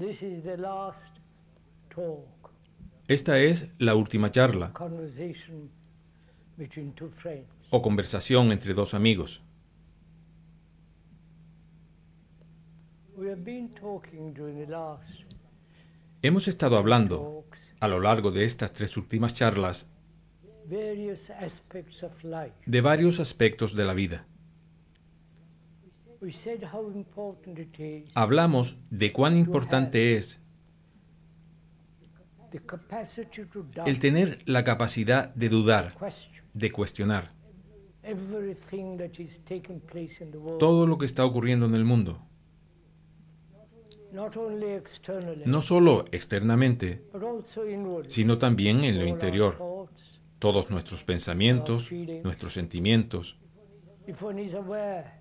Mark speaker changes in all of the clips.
Speaker 1: This is the last talk,
Speaker 2: Esta es la última charla
Speaker 1: conversation between two friends.
Speaker 2: o conversación entre dos amigos.
Speaker 1: We have been talking during the last
Speaker 2: Hemos estado hablando
Speaker 1: talks
Speaker 2: a lo largo de estas 3 últimas charlas
Speaker 1: various aspects of life.
Speaker 2: de varios aspectos de la vida.
Speaker 1: We said how important it is
Speaker 2: Hablamos de cuán importante es
Speaker 1: the capacity to doubt,
Speaker 2: el tener la capacidad de dudar,
Speaker 1: question
Speaker 2: de cuestionar
Speaker 1: everything that is taking place in the world,
Speaker 2: todo lo que está ocurriendo en el mundo,
Speaker 1: not only externally,
Speaker 2: no solo externamente,
Speaker 1: but also inwardly.
Speaker 2: sino también en lo
Speaker 1: All our
Speaker 2: interior.
Speaker 1: thoughts.
Speaker 2: Todos nuestros pensamientos, nuestros sentimientos.
Speaker 1: If one is aware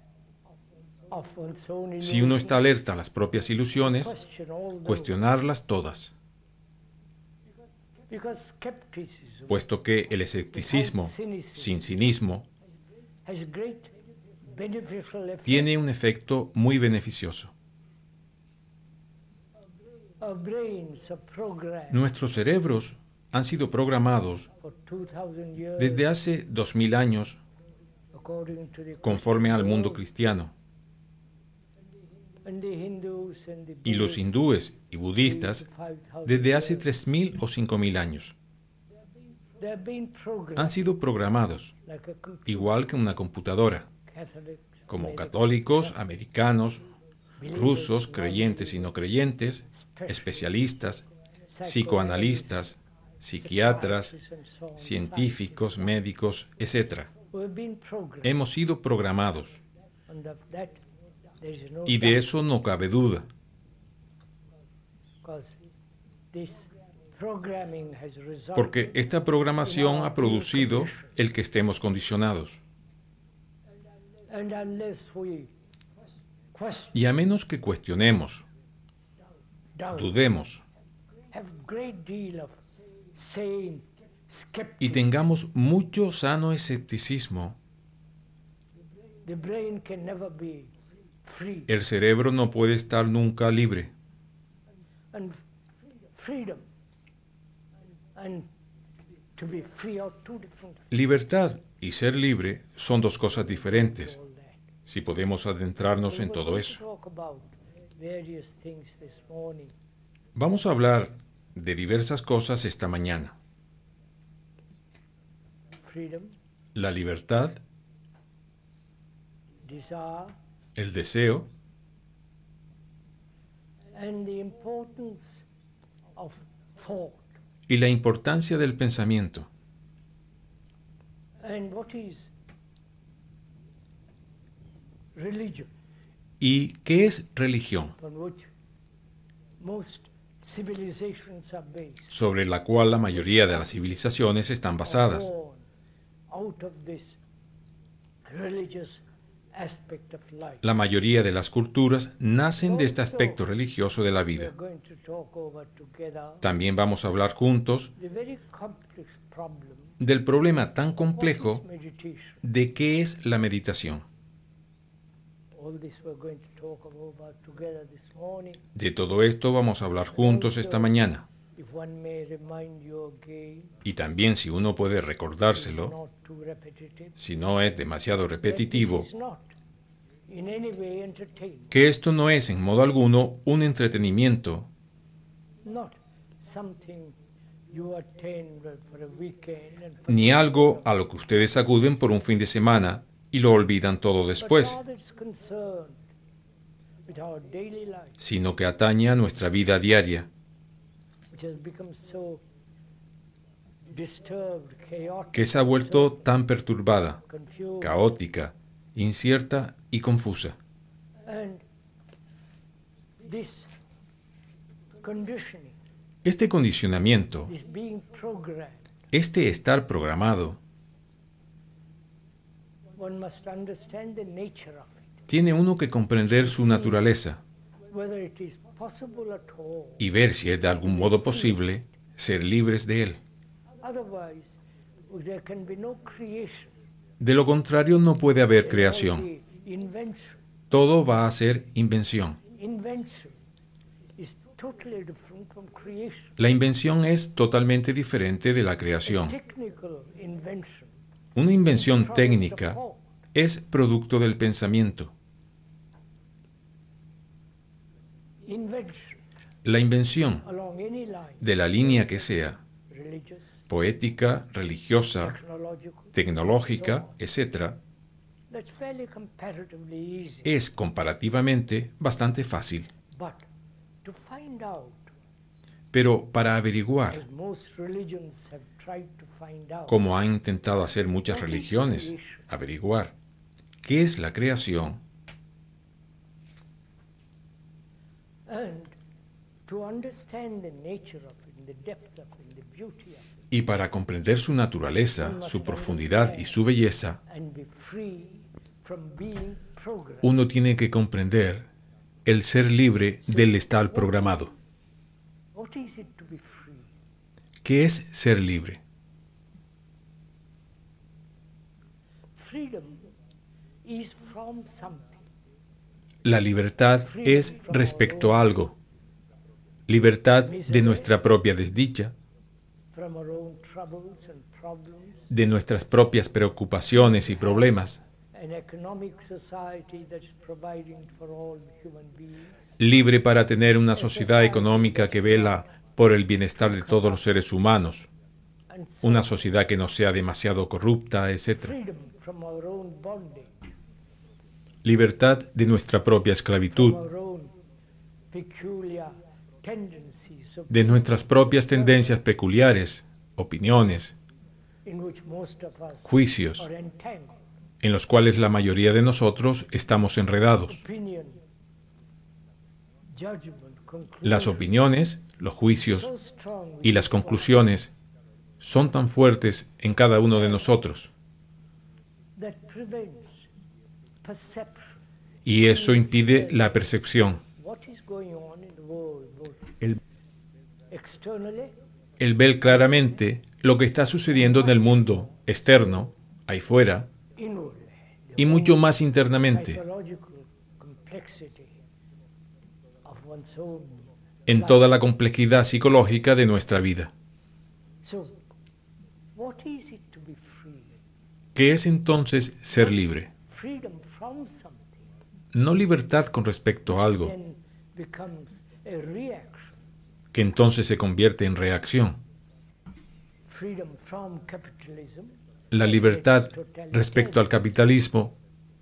Speaker 1: of one's own
Speaker 2: Si uno está
Speaker 1: illusions,
Speaker 2: alerta a las propias ilusiones,
Speaker 1: question all those.
Speaker 2: cuestionarlas todas,
Speaker 1: Because skepticism
Speaker 2: puesto que el escepticismo sin cinismo
Speaker 1: has a great beneficial effect.
Speaker 2: tiene un efecto muy beneficioso.
Speaker 1: Our brains are programmed
Speaker 2: Nuestros cerebros han sido programados
Speaker 1: for 2000 years
Speaker 2: desde hace 2000 años
Speaker 1: according to the
Speaker 2: conforme al mundo
Speaker 1: Christian
Speaker 2: cristiano,
Speaker 1: laws, and the Hindus and the
Speaker 2: y los
Speaker 1: Buddhists
Speaker 2: hindúes y budistas
Speaker 1: 5,000
Speaker 2: desde hace
Speaker 1: years.
Speaker 2: 3000 o 5000 años.
Speaker 1: They have been programmed
Speaker 2: Han sido programados
Speaker 1: like a computer.
Speaker 2: igual que una computadora,
Speaker 1: Catholics,
Speaker 2: como
Speaker 1: Americans,
Speaker 2: católicos, americanos, rusos, creyentes y no creyentes, especialistas, psicoanalistas, psiquiatras,
Speaker 1: psychiatrists and so on.
Speaker 2: científicos, médicos, etc.
Speaker 1: We have been programmed,
Speaker 2: Hemos sido programados,
Speaker 1: and of that there is no
Speaker 2: y de
Speaker 1: doubt,
Speaker 2: eso no cabe duda,
Speaker 1: because this programming has resulted
Speaker 2: porque esta programación ha producido el que estemos condicionados.
Speaker 1: and unless we question,
Speaker 2: Y a menos que cuestionemos,
Speaker 1: doubt,
Speaker 2: dudemos
Speaker 1: have great deal of sane
Speaker 2: y
Speaker 1: skepticism,
Speaker 2: tengamos mucho sano escepticismo,
Speaker 1: the brain can never be free.
Speaker 2: el cerebro no puede estar nunca libre.
Speaker 1: And freedom and to be free are two different things.
Speaker 2: Libertad y ser libre son dos cosas diferentes,
Speaker 1: All that.
Speaker 2: si podemos adentrarnos
Speaker 1: We
Speaker 2: en
Speaker 1: were
Speaker 2: todo
Speaker 1: going to
Speaker 2: eso.
Speaker 1: talk about various things this morning.
Speaker 2: Vamos a hablar de diversas cosas esta mañana.
Speaker 1: Freedom,
Speaker 2: La libertad,
Speaker 1: desire,
Speaker 2: el deseo
Speaker 1: and the importance of thought.
Speaker 2: y la importancia del pensamiento.
Speaker 1: And what is religion,
Speaker 2: ¿Y qué es religión?
Speaker 1: on which most civilizations are based?
Speaker 2: Sobre la cual la mayoría de las civilizaciones están basadas.
Speaker 1: Born out of this religious aspect of life.
Speaker 2: La mayoría de las culturas nacen de este aspecto religioso de la
Speaker 1: We are
Speaker 2: vida.
Speaker 1: going to talk over together
Speaker 2: También vamos a hablar juntos
Speaker 1: the very complex problem
Speaker 2: del problema tan
Speaker 1: of
Speaker 2: complejo
Speaker 1: what is meditation.
Speaker 2: de qué es la meditación.
Speaker 1: All this we're going to talk about together this morning.
Speaker 2: De todo esto vamos a hablar juntos esta mañana.
Speaker 1: If one may remind you again,
Speaker 2: Y también, si uno puede
Speaker 1: it's
Speaker 2: recordárselo,
Speaker 1: not too repetitive.
Speaker 2: si no es demasiado
Speaker 1: that
Speaker 2: repetitivo,
Speaker 1: this is not in any way entertainment,
Speaker 2: que esto no es en modo alguno un entretenimiento,
Speaker 1: not something you attend for a weekend and
Speaker 2: ni algo a lo que ustedes acuden por un fin de semana y lo olvidan todo después,
Speaker 1: but rather it's concerned with our daily life,
Speaker 2: sino que atañe a nuestra vida diaria,
Speaker 1: which has become so disturbed, chaotic,
Speaker 2: que se ha vuelto tan perturbada,
Speaker 1: confused,
Speaker 2: caótica, incierta y confusa.
Speaker 1: and this conditioning,
Speaker 2: Este condicionamiento,
Speaker 1: this being programmed,
Speaker 2: este estar programado,
Speaker 1: one must understand the nature of it,
Speaker 2: tiene uno que comprender su naturaleza
Speaker 1: whether it is possible at all.
Speaker 2: y ver si es de algún modo posible ser libres de él.
Speaker 1: Otherwise, there can be no creation.
Speaker 2: De lo contrario, no puede haber
Speaker 1: There will
Speaker 2: creación.
Speaker 1: be invention.
Speaker 2: Todo va a ser invención.
Speaker 1: Invention is totally different from creation.
Speaker 2: La invención es totalmente diferente de la creación.
Speaker 1: Technical invention
Speaker 2: Una invención
Speaker 1: product of
Speaker 2: técnica
Speaker 1: thought.
Speaker 2: es producto del pensamiento.
Speaker 1: Invention
Speaker 2: La invención,
Speaker 1: along any line,
Speaker 2: de la línea que sea,
Speaker 1: religious,
Speaker 2: poética, religiosa,
Speaker 1: technological,
Speaker 2: tecnológica, etc.,
Speaker 1: that's fairly comparatively easy.
Speaker 2: es comparativamente bastante fácil.
Speaker 1: But to find out,
Speaker 2: Pero para averiguar,
Speaker 1: as most religions have tried to find out,
Speaker 2: como han intentado hacer muchas religiones, averiguar qué es la creación,
Speaker 1: and to understand the nature of it, the depth of it, the beauty of it,
Speaker 2: y para comprender su naturaleza, su profundidad y su belleza,
Speaker 1: and be free from being programmed.
Speaker 2: uno tiene que comprender el ser libre del estar programado.
Speaker 1: What is it to be free?
Speaker 2: ¿Qué es ser libre?
Speaker 1: Freedom is from something.
Speaker 2: La libertad es respecto a algo. Libertad de nuestra propia desdicha,
Speaker 1: From our own troubles and problems,
Speaker 2: de nuestras propias preocupaciones y problemas,
Speaker 1: an economic society that's providing for all human beings,
Speaker 2: libre para tener una sociedad económica que vela por el bienestar de todos los seres humanos,
Speaker 1: and so
Speaker 2: una sociedad que no sea demasiado corrupta, etc.
Speaker 1: freedom from our own bondage,
Speaker 2: Libertad de nuestra propia
Speaker 1: from
Speaker 2: esclavitud,
Speaker 1: our own peculiar tendencies of
Speaker 2: de nuestras propias tendencias peculiares, opiniones,
Speaker 1: in which most of us
Speaker 2: juicios,
Speaker 1: are entangled.
Speaker 2: en los cuales la mayoría de nosotros estamos enredados.
Speaker 1: Opinion, judgment, conclusion,
Speaker 2: Las opiniones, los juicios
Speaker 1: so strong
Speaker 2: y las conclusiones son tan fuertes en cada uno de nosotros,
Speaker 1: that prevents perception.
Speaker 2: y eso impide la percepción,
Speaker 1: What is going on in the world, both
Speaker 2: el
Speaker 1: externally
Speaker 2: ver claramente lo que está sucediendo en el mundo externo, ahí fuera,
Speaker 1: inwardly,
Speaker 2: y mucho más internamente,
Speaker 1: psychological complexity of one's own
Speaker 2: en
Speaker 1: life.
Speaker 2: toda la complejidad psicológica de nuestra vida.
Speaker 1: So, what is it to be free?
Speaker 2: ¿Qué es entonces ser libre?
Speaker 1: Freedom from something
Speaker 2: No libertad con respecto a algo,
Speaker 1: then becomes a reaction.
Speaker 2: que entonces se convierte en reacción.
Speaker 1: Freedom from capitalism.
Speaker 2: La libertad respecto al capitalismo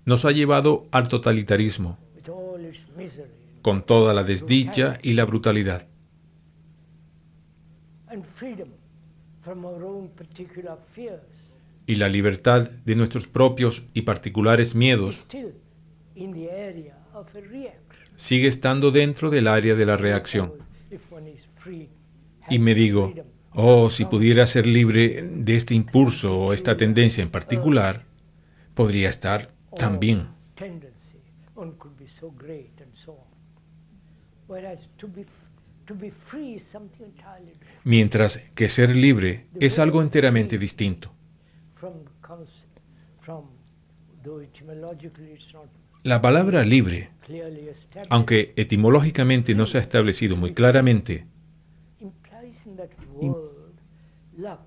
Speaker 2: nos ha llevado al totalitarismo,
Speaker 1: With all its misery.
Speaker 2: con toda la desdicha y la brutalidad.
Speaker 1: And freedom from our own particular fears.
Speaker 2: Y la libertad de nuestros propios y particulares
Speaker 1: Is
Speaker 2: miedos
Speaker 1: still in the area of a reaction.
Speaker 2: sigue estando dentro del área de la reacción.
Speaker 1: If one is free,
Speaker 2: Y me digo, oh, si pudiera ser libre de este impulso o esta tendencia en particular, podría estar tan bien.
Speaker 1: tendency, one could be so great and so on. Whereas to be free is something entirely different.
Speaker 2: Mientras que ser libre es algo enteramente distinto.
Speaker 1: Comes from, though etymologically it's not
Speaker 2: La palabra libre,
Speaker 1: clearly established,
Speaker 2: aunque etimológicamente no se ha establecido muy claramente,
Speaker 1: implies in that word love,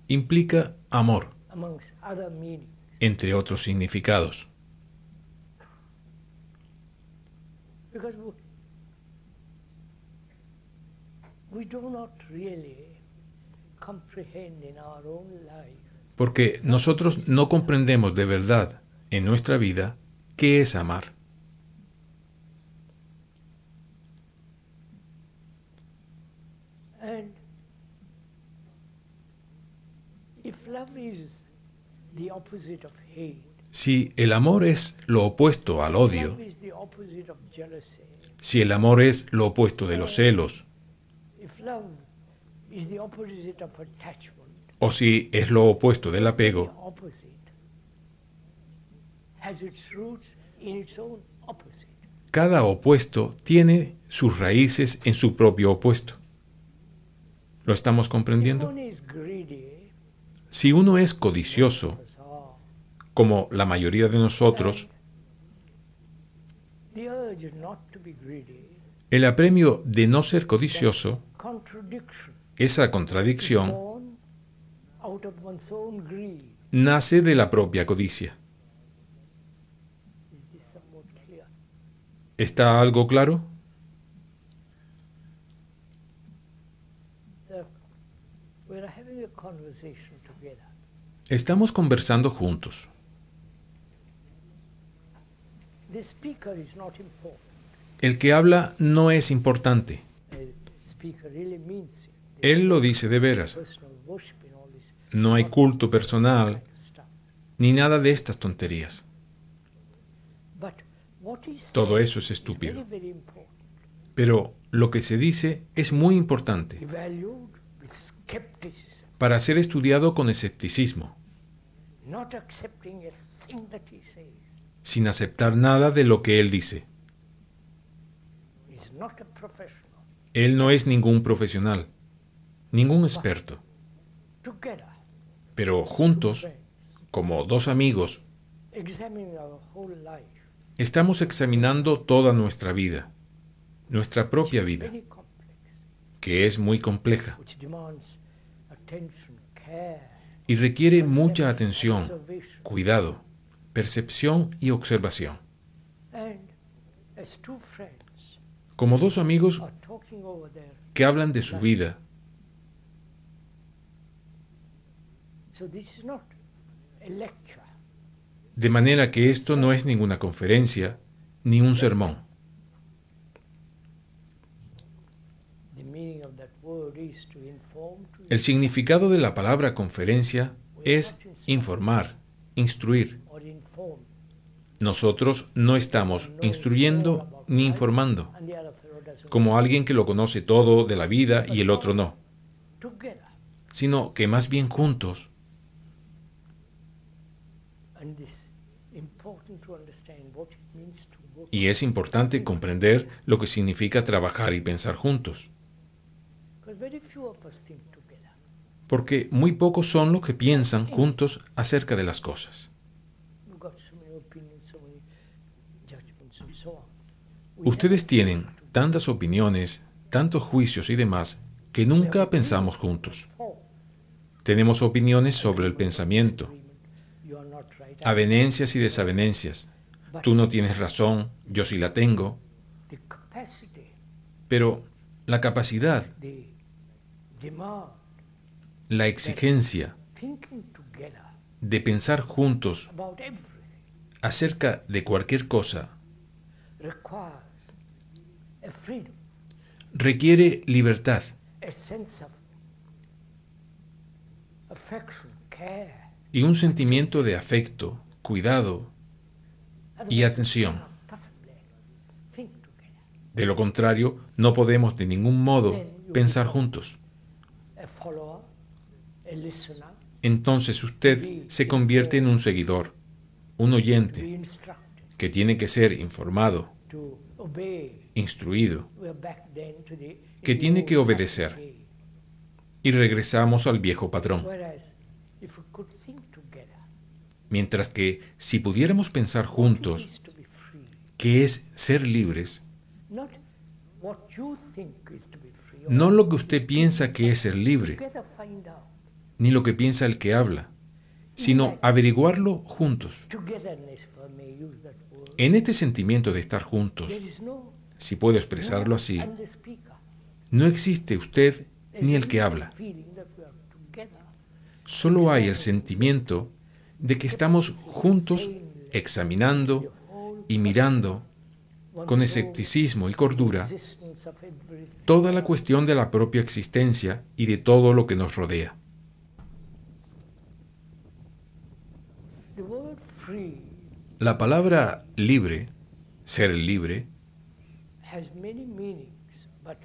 Speaker 2: implica amor,
Speaker 1: amongst other meanings.
Speaker 2: entre otros significados.
Speaker 1: Because we do not really comprehend in our own life
Speaker 2: Porque nosotros no comprendemos de verdad en nuestra vida qué es amar.
Speaker 1: and if love is the opposite of hate,
Speaker 2: Si el amor es lo opuesto al odio,
Speaker 1: love is the opposite of jealousy,
Speaker 2: si el amor es lo opuesto de los celos,
Speaker 1: if love is the opposite of attachment,
Speaker 2: o si es lo opuesto del
Speaker 1: the
Speaker 2: apego,
Speaker 1: opposite has its roots in its own opposite.
Speaker 2: cada opuesto tiene sus raíces en su propio opuesto. ¿Lo estamos
Speaker 1: If
Speaker 2: comprendiendo?
Speaker 1: one is greedy,
Speaker 2: Si uno es codicioso,
Speaker 1: as are,
Speaker 2: como la mayoría de nosotros,
Speaker 1: the urge not to be greedy
Speaker 2: El apremio de no ser codicioso,
Speaker 1: contradiction
Speaker 2: esa contradicción,
Speaker 1: born out of one's own greed.
Speaker 2: nace de la propia codicia.
Speaker 1: Is this somewhat clear?
Speaker 2: ¿Está algo claro?
Speaker 1: We're having a conversation together.
Speaker 2: Estamos conversando juntos.
Speaker 1: The speaker is not important.
Speaker 2: El que habla no es importante.
Speaker 1: The speaker really means it.
Speaker 2: Él lo dice de veras.
Speaker 1: Personal worship and all this.
Speaker 2: No hay culto personal
Speaker 1: Stuff.
Speaker 2: ni nada de estas tonterías.
Speaker 1: But what is
Speaker 2: Todo
Speaker 1: said
Speaker 2: eso es
Speaker 1: is
Speaker 2: estúpido.
Speaker 1: very, very important.
Speaker 2: Pero lo que se dice es muy importante
Speaker 1: Evaluate with skepticism,
Speaker 2: para ser estudiado con escepticismo,
Speaker 1: not accepting a thing that he says.
Speaker 2: sin aceptar nada de lo que él dice.
Speaker 1: He's not a professional.
Speaker 2: Él no es ningún profesional, ningún experto,
Speaker 1: Together,
Speaker 2: pero juntos, como dos amigos,
Speaker 1: examining our whole life,
Speaker 2: estamos examinando toda nuestra vida, nuestra propia vida,
Speaker 1: very complex,
Speaker 2: que es muy compleja
Speaker 1: which demands attention, care,
Speaker 2: y requiere mucha atención,
Speaker 1: observation.
Speaker 2: cuidado, percepción y observación.
Speaker 1: And as two friends
Speaker 2: Como dos amigos
Speaker 1: are talking over there,
Speaker 2: que hablan de su vida,
Speaker 1: so this is not a lecture.
Speaker 2: de manera que esto no es ninguna conferencia ni un sermón.
Speaker 1: The meaning of that word is to inform, to
Speaker 2: El significado de la palabra conferencia es informar, instruir.
Speaker 1: or inform.
Speaker 2: Nosotros no estamos instruyendo ni informando,
Speaker 1: And the other fellow doesn't.
Speaker 2: como alguien que lo conoce todo de la vida y el otro no,
Speaker 1: Together.
Speaker 2: sino que más bien juntos.
Speaker 1: And this important to understand what it means to work.
Speaker 2: Y es importante comprender lo que significa trabajar y pensar juntos,
Speaker 1: Because very few of us think together.
Speaker 2: porque muy pocos son los que piensan juntos acerca de las cosas.
Speaker 1: We've got so many opinions, so many judgments and so on. We
Speaker 2: Ustedes
Speaker 1: never
Speaker 2: tienen
Speaker 1: think together.
Speaker 2: tantas opiniones, tantos juicios y demás, que nunca pensamos juntos.
Speaker 1: Oh,
Speaker 2: Tenemos opiniones sobre el pensamiento,
Speaker 1: you are not right.
Speaker 2: avenencias y desavenencias. Tú no tienes razón, yo sí la tengo,
Speaker 1: The capacity,
Speaker 2: pero la capacidad,
Speaker 1: the demand,
Speaker 2: la exigencia
Speaker 1: thinking together
Speaker 2: de pensar juntos
Speaker 1: about everything
Speaker 2: acerca de cualquier cosa
Speaker 1: requires a freedom,
Speaker 2: requiere libertad,
Speaker 1: a sense of affection, care.
Speaker 2: y un sentimiento de afecto, cuidado y
Speaker 1: Otherwise,
Speaker 2: atención.
Speaker 1: we cannot possibly think together.
Speaker 2: De lo contrario, no podemos de ningún modo pensar juntos.
Speaker 1: A follower, a listener,
Speaker 2: Entonces usted se convierte en un seguidor, un
Speaker 1: be
Speaker 2: oyente,
Speaker 1: instructed,
Speaker 2: que tiene que ser informado,
Speaker 1: to obey.
Speaker 2: instruido,
Speaker 1: We're back then to the
Speaker 2: que tiene que
Speaker 1: old
Speaker 2: obedecer.
Speaker 1: way.
Speaker 2: y regresamos al viejo patrón.
Speaker 1: Whereas, if we could think together,
Speaker 2: Mientras que si pudiéramos pensar
Speaker 1: what it
Speaker 2: juntos
Speaker 1: is to be free,
Speaker 2: qué es ser libres,
Speaker 1: not what you think is to be free, or
Speaker 2: no lo que usted piensa que es ser libre,
Speaker 1: together find out.
Speaker 2: ni lo que piensa el que habla, sino averiguarlo juntos.
Speaker 1: Togetherness, if I may use that word.
Speaker 2: En este sentimiento de estar juntos,
Speaker 1: There is no
Speaker 2: si puedo expresarlo así,
Speaker 1: and the speaker.
Speaker 2: no existe usted
Speaker 1: There
Speaker 2: ni
Speaker 1: is
Speaker 2: el que
Speaker 1: only
Speaker 2: habla.
Speaker 1: the feeling that we are together,
Speaker 2: Solo hay el sentimiento de que estamos juntos examinando y mirando con escepticismo y cordura
Speaker 1: existence of everything.
Speaker 2: toda la cuestión de la propia existencia y de todo lo que nos rodea.
Speaker 1: The word free
Speaker 2: La palabra libre, ser libre,
Speaker 1: has many meanings, but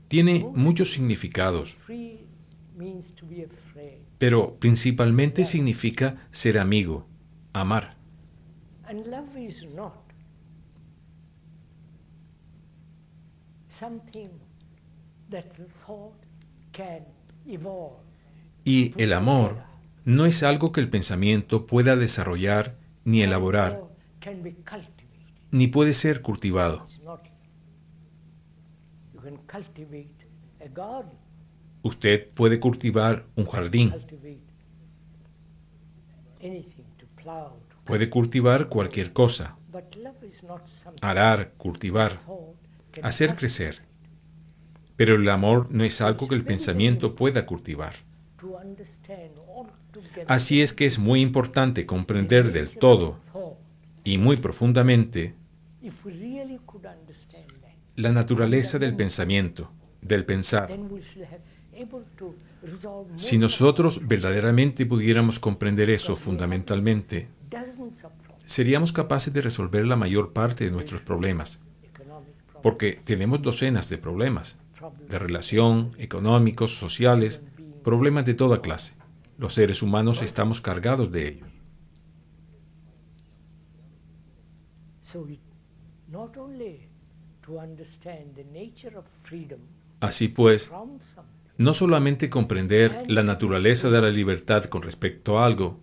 Speaker 2: tiene muchos significados,
Speaker 1: free means to be a friend.
Speaker 2: pero principalmente significa ser amigo, amar.
Speaker 1: And love is not something that the thought can evolve.
Speaker 2: Y el amor no es algo que el pensamiento pueda desarrollar ni elaborar,
Speaker 1: Or can be cultivated.
Speaker 2: ni puede ser cultivado.
Speaker 1: It's not. can cultivate a garden,
Speaker 2: Usted puede cultivar un jardín,
Speaker 1: cultivate anything to plow, to
Speaker 2: puede cultivar cualquier cosa,
Speaker 1: but love is not something
Speaker 2: arar, cultivar,
Speaker 1: thought can
Speaker 2: hacer
Speaker 1: cultivate.
Speaker 2: crecer. Pero el amor no es algo que el pensamiento pueda cultivar.
Speaker 1: To understand altogether
Speaker 2: Así es que es muy importante comprender del todo
Speaker 1: thought.
Speaker 2: y muy profundamente
Speaker 1: If we really could understand that,
Speaker 2: la naturaleza del pensamiento, del pensar.
Speaker 1: then we should have able to resolve
Speaker 2: Si
Speaker 1: most of
Speaker 2: nosotros verdaderamente pudiéramos comprender eso fundamentalmente,
Speaker 1: dozens of problems,
Speaker 2: seríamos capaces de resolver la mayor parte de nuestros problemas,
Speaker 1: economic problems,
Speaker 2: porque tenemos docenas de problemas, de relación, económicos, sociales, problemas de toda clase. Los seres humanos estamos cargados de ellos.
Speaker 1: so it not only to understand the nature of freedom
Speaker 2: Así pues,
Speaker 1: from something,
Speaker 2: no solamente comprender la naturaleza de la libertad con respecto a algo,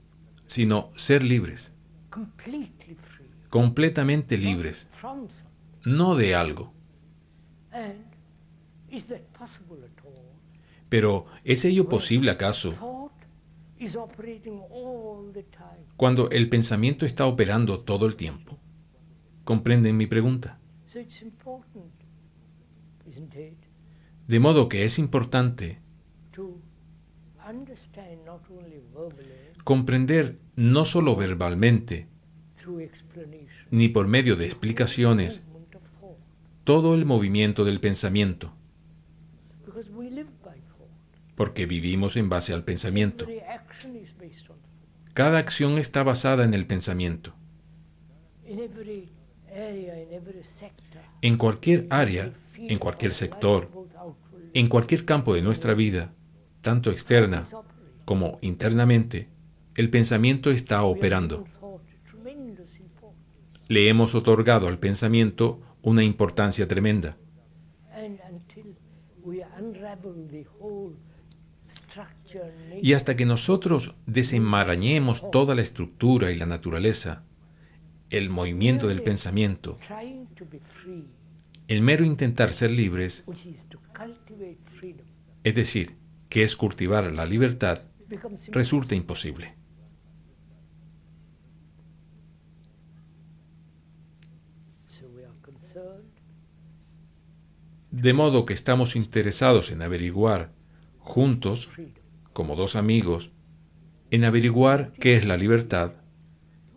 Speaker 2: sino ser libres,
Speaker 1: completely free
Speaker 2: completamente libres,
Speaker 1: from something.
Speaker 2: no de algo.
Speaker 1: And is that possible at all?
Speaker 2: Pero ¿es ello posible acaso
Speaker 1: Thought is operating all the time.
Speaker 2: cuando el pensamiento está operando todo el tiempo? ¿Comprenden mi pregunta?
Speaker 1: So it's important, isn't it,
Speaker 2: De modo que es importante
Speaker 1: to understand not only verbally,
Speaker 2: comprender no solo verbalmente,
Speaker 1: through explanation,
Speaker 2: ni por medio de explicaciones,
Speaker 1: movement of thought.
Speaker 2: todo el movimiento del pensamiento,
Speaker 1: Because we live by thought.
Speaker 2: porque vivimos en base al pensamiento.
Speaker 1: Every action is based on thought.
Speaker 2: Cada acción está basada en el pensamiento.
Speaker 1: In every area, in every sector,
Speaker 2: En cualquier área, en cualquier sector,
Speaker 1: both outwardly,
Speaker 2: en cualquier campo de nuestra vida, tanto externa
Speaker 1: is operating.
Speaker 2: como internamente, el pensamiento está
Speaker 1: We are
Speaker 2: operando.
Speaker 1: giving thought tremendous importance.
Speaker 2: Le hemos otorgado al pensamiento una importancia tremenda.
Speaker 1: And until we unravel the whole structure,
Speaker 2: Y hasta que nosotros desenmarañemos toda la estructura y la naturaleza, el movimiento del pensamiento,
Speaker 1: trying to be free,
Speaker 2: el mero intentar ser libres,
Speaker 1: which is to cultivate freedom,
Speaker 2: es decir, que es cultivar la libertad,
Speaker 1: becomes impossible.
Speaker 2: resulta imposible.
Speaker 1: So we are concerned
Speaker 2: De modo que estamos interesados en averiguar, juntos,
Speaker 1: freedom,
Speaker 2: como dos amigos, en averiguar qué es la libertad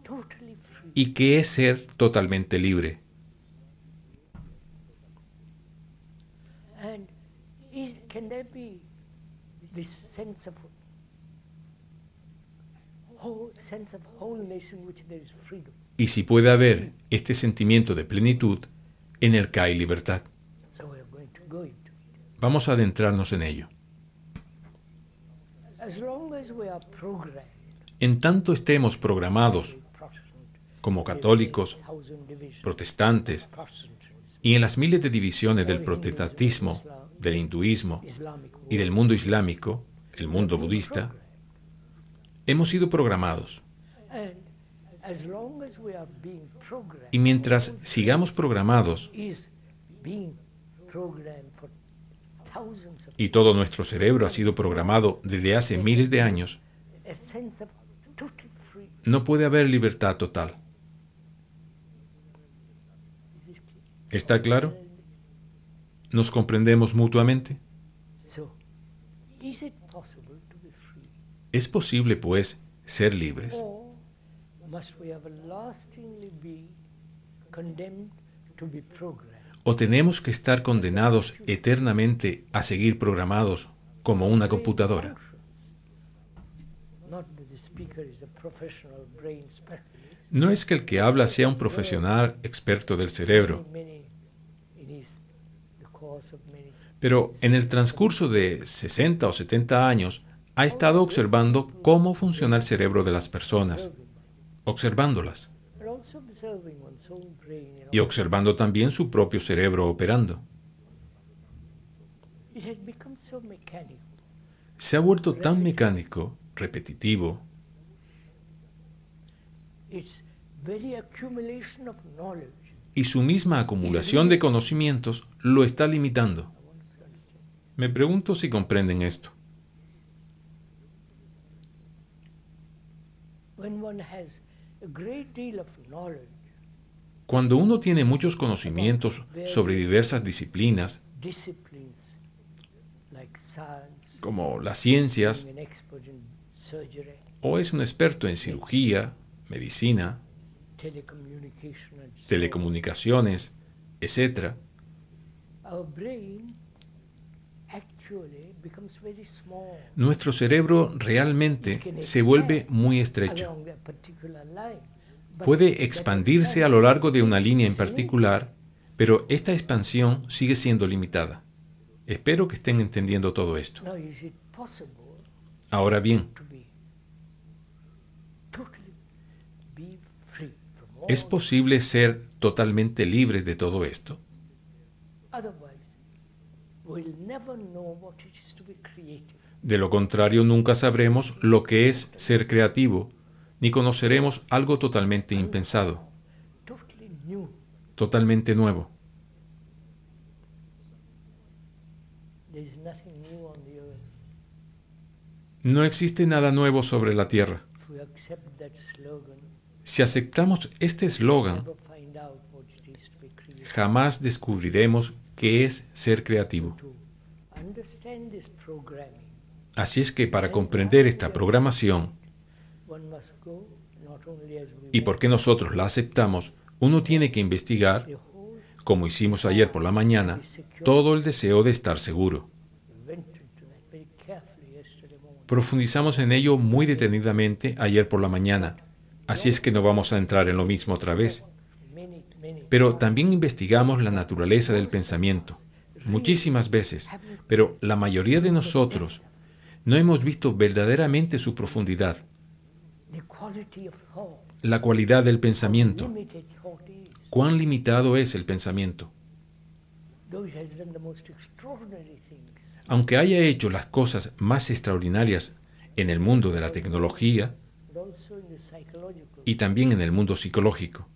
Speaker 1: totally free.
Speaker 2: y qué es ser totalmente libre.
Speaker 1: And can there be this sense of wholeness in which there is freedom?
Speaker 2: Y si puede haber este sentimiento de plenitud en el que hay libertad.
Speaker 1: So we are going to go into it.
Speaker 2: Vamos a adentrarnos en ello.
Speaker 1: As long as we are programmed,
Speaker 2: En tanto estemos programados
Speaker 1: Protestant,
Speaker 2: como católicos,
Speaker 1: 1,000 divisions,
Speaker 2: protestantes
Speaker 1: Protestantism,
Speaker 2: y en las miles de divisiones del protestantismo, del hinduismo
Speaker 1: Islamic
Speaker 2: y del mundo islámico, el mundo budista, hemos sido programados.
Speaker 1: and as long as we are being programmed,
Speaker 2: Y mientras sigamos programados
Speaker 1: is being programmed for thousands of
Speaker 2: y todo nuestro cerebro ha sido programado desde hace miles de años,
Speaker 1: a sense of total freedom.
Speaker 2: no puede haber libertad total. ¿Está claro? ¿Nos comprendemos mutuamente?
Speaker 1: So, is it possible to be free?
Speaker 2: ¿Es posible, pues, ser libres?
Speaker 1: Or must we everlastingly be condemned to be programmed?
Speaker 2: ¿O tenemos que estar condenados eternamente a seguir programados como una computadora?
Speaker 1: Not that the speaker is a professional brain specialist.
Speaker 2: No es que el que habla sea un profesional experto del cerebro,
Speaker 1: The course of many,
Speaker 2: pero en el transcurso de 60 o 70 años ha estado observando cómo funciona el cerebro de las personas, observándolas
Speaker 1: but also observing one's own brain.
Speaker 2: y observando también su propio cerebro operando.
Speaker 1: It has become so mechanical.
Speaker 2: Se ha vuelto tan mecánico, repetitivo,
Speaker 1: It's very accumulation of knowledge
Speaker 2: y su misma acumulación de conocimientos lo está limitando. Me pregunto si comprenden esto.
Speaker 1: When one has a great deal of knowledge
Speaker 2: Cuando uno tiene muchos conocimientos sobre diversas disciplinas,
Speaker 1: disciplines like science,
Speaker 2: como las ciencias,
Speaker 1: being an expert in surgery,
Speaker 2: o es un experto en cirugía, medicina,
Speaker 1: telecommunication, and so on,
Speaker 2: telecomunicaciones, etc.,
Speaker 1: our brain actually becomes very small
Speaker 2: nuestro cerebro realmente se vuelve muy estrecho.
Speaker 1: along a particular line. But
Speaker 2: Puede
Speaker 1: that
Speaker 2: expandirse a lo largo de una línea en
Speaker 1: is limited.
Speaker 2: particular, pero esta expansión sigue siendo limitada. Espero que estén entendiendo todo esto.
Speaker 1: Now, is it possible
Speaker 2: Ahora bien,
Speaker 1: to be totally be free from all
Speaker 2: ¿es posible ser totalmente libres de todo esto?
Speaker 1: otherwise we'll never know what it is to be creative.
Speaker 2: De lo contrario, nunca sabremos lo que es ser creativo, ni conoceremos algo totalmente impensado,
Speaker 1: Totally new.
Speaker 2: totalmente nuevo.
Speaker 1: There is nothing new on the earth.
Speaker 2: No existe nada nuevo sobre la Tierra.
Speaker 1: If we accept that slogan,
Speaker 2: Si aceptamos este eslogan,
Speaker 1: never find out what it is to be creative.
Speaker 2: jamás descubriremos qué es ser creativo.
Speaker 1: To understand this programming,
Speaker 2: Así es que para comprender esta programación
Speaker 1: one must go not only as we
Speaker 2: y por qué nosotros la aceptamos, uno tiene que investigar,
Speaker 1: the whole
Speaker 2: como hicimos ayer por la mañana, todo el deseo de estar seguro.
Speaker 1: went into that very carefully yesterday morning.
Speaker 2: Profundizamos en ello muy detenidamente ayer por la mañana, así es que no vamos a entrar en lo mismo otra vez.
Speaker 1: Many
Speaker 2: Pero también investigamos la naturaleza del pensamiento, muchísimas veces, pero la mayoría de nosotros no hemos visto verdaderamente su profundidad,
Speaker 1: the quality of thought,
Speaker 2: la cualidad del pensamiento,
Speaker 1: limited thought is,
Speaker 2: cuán limitado es el pensamiento.
Speaker 1: though it has done the most extraordinary things,
Speaker 2: Aunque haya hecho las cosas más extraordinarias en el mundo de la tecnología
Speaker 1: but also in the psychological.
Speaker 2: y también en el mundo psicológico,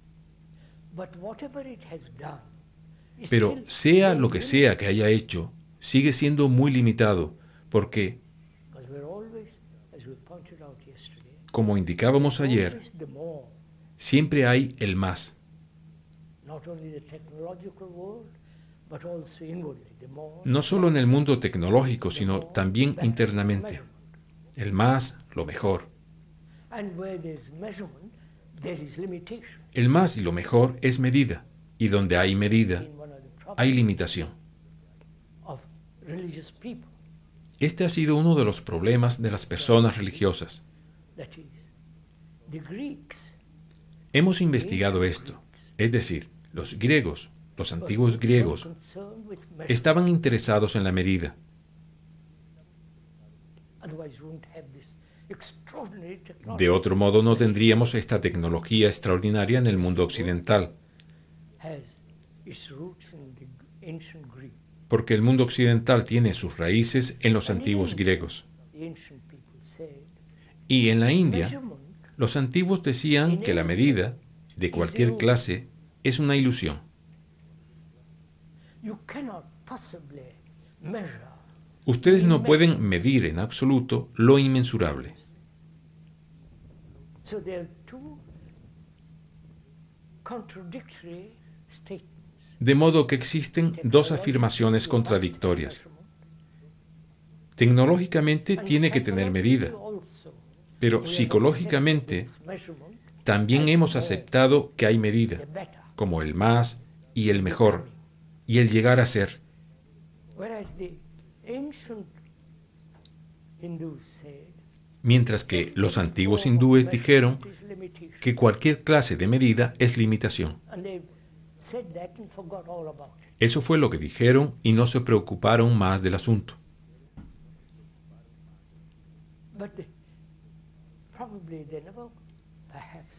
Speaker 1: But whatever it has done, is
Speaker 2: pero
Speaker 1: still
Speaker 2: sea
Speaker 1: very
Speaker 2: lo que
Speaker 1: limited,
Speaker 2: sea que haya hecho, sigue siendo muy limitado, porque,
Speaker 1: because we're always, as we pointed out yesterday,
Speaker 2: como indicábamos ayer,
Speaker 1: always the more,
Speaker 2: siempre hay el más.
Speaker 1: not only the technological world, but also inwardly, the more.
Speaker 2: No solo en el mundo tecnológico, sino también
Speaker 1: better
Speaker 2: internamente.
Speaker 1: measurement.
Speaker 2: El más, lo mejor.
Speaker 1: And where there's measurement, there is limitation.
Speaker 2: El más y lo mejor es medida. Y donde hay medida,
Speaker 1: In one of the
Speaker 2: hay
Speaker 1: problems
Speaker 2: limitación.
Speaker 1: of religious people,
Speaker 2: Este ha sido uno de los problemas de las personas religiosas.
Speaker 1: that is, the Greeks,
Speaker 2: Hemos investigado esto. Es decir, los griegos, los antiguos
Speaker 1: were
Speaker 2: griegos,
Speaker 1: concerned with measurement.
Speaker 2: estaban interesados en la medida.
Speaker 1: Otherwise, we wouldn't have this extraordinary technology.
Speaker 2: De otro modo, no tendríamos esta tecnología extraordinaria en el mundo occidental,
Speaker 1: Has its roots in the ancient Greek.
Speaker 2: porque el mundo occidental tiene sus raíces en los antiguos griegos.
Speaker 1: The ancient people said,
Speaker 2: Y en la India,
Speaker 1: measurement
Speaker 2: los antiguos decían que la medida, de cualquier clase, es una ilusión.
Speaker 1: you cannot possibly measure.
Speaker 2: Ustedes no pueden medir en absoluto lo inmensurable.
Speaker 1: So there are two contradictory statements.
Speaker 2: De modo que existen dos afirmaciones contradictorias. Tecnológicamente tiene que tener medida, pero psicológicamente también hemos aceptado que hay medida, como el más y el mejor, y el llegar a ser.
Speaker 1: Whereas the ancient Hindus said
Speaker 2: Mientras que los antiguos hindúes dijeron
Speaker 1: is limitation.
Speaker 2: que cualquier clase de medida es limitación.
Speaker 1: And they said that and forgot all about it.
Speaker 2: Eso fue lo que dijeron y no se preocuparon más del asunto.
Speaker 1: But probably they never, perhaps,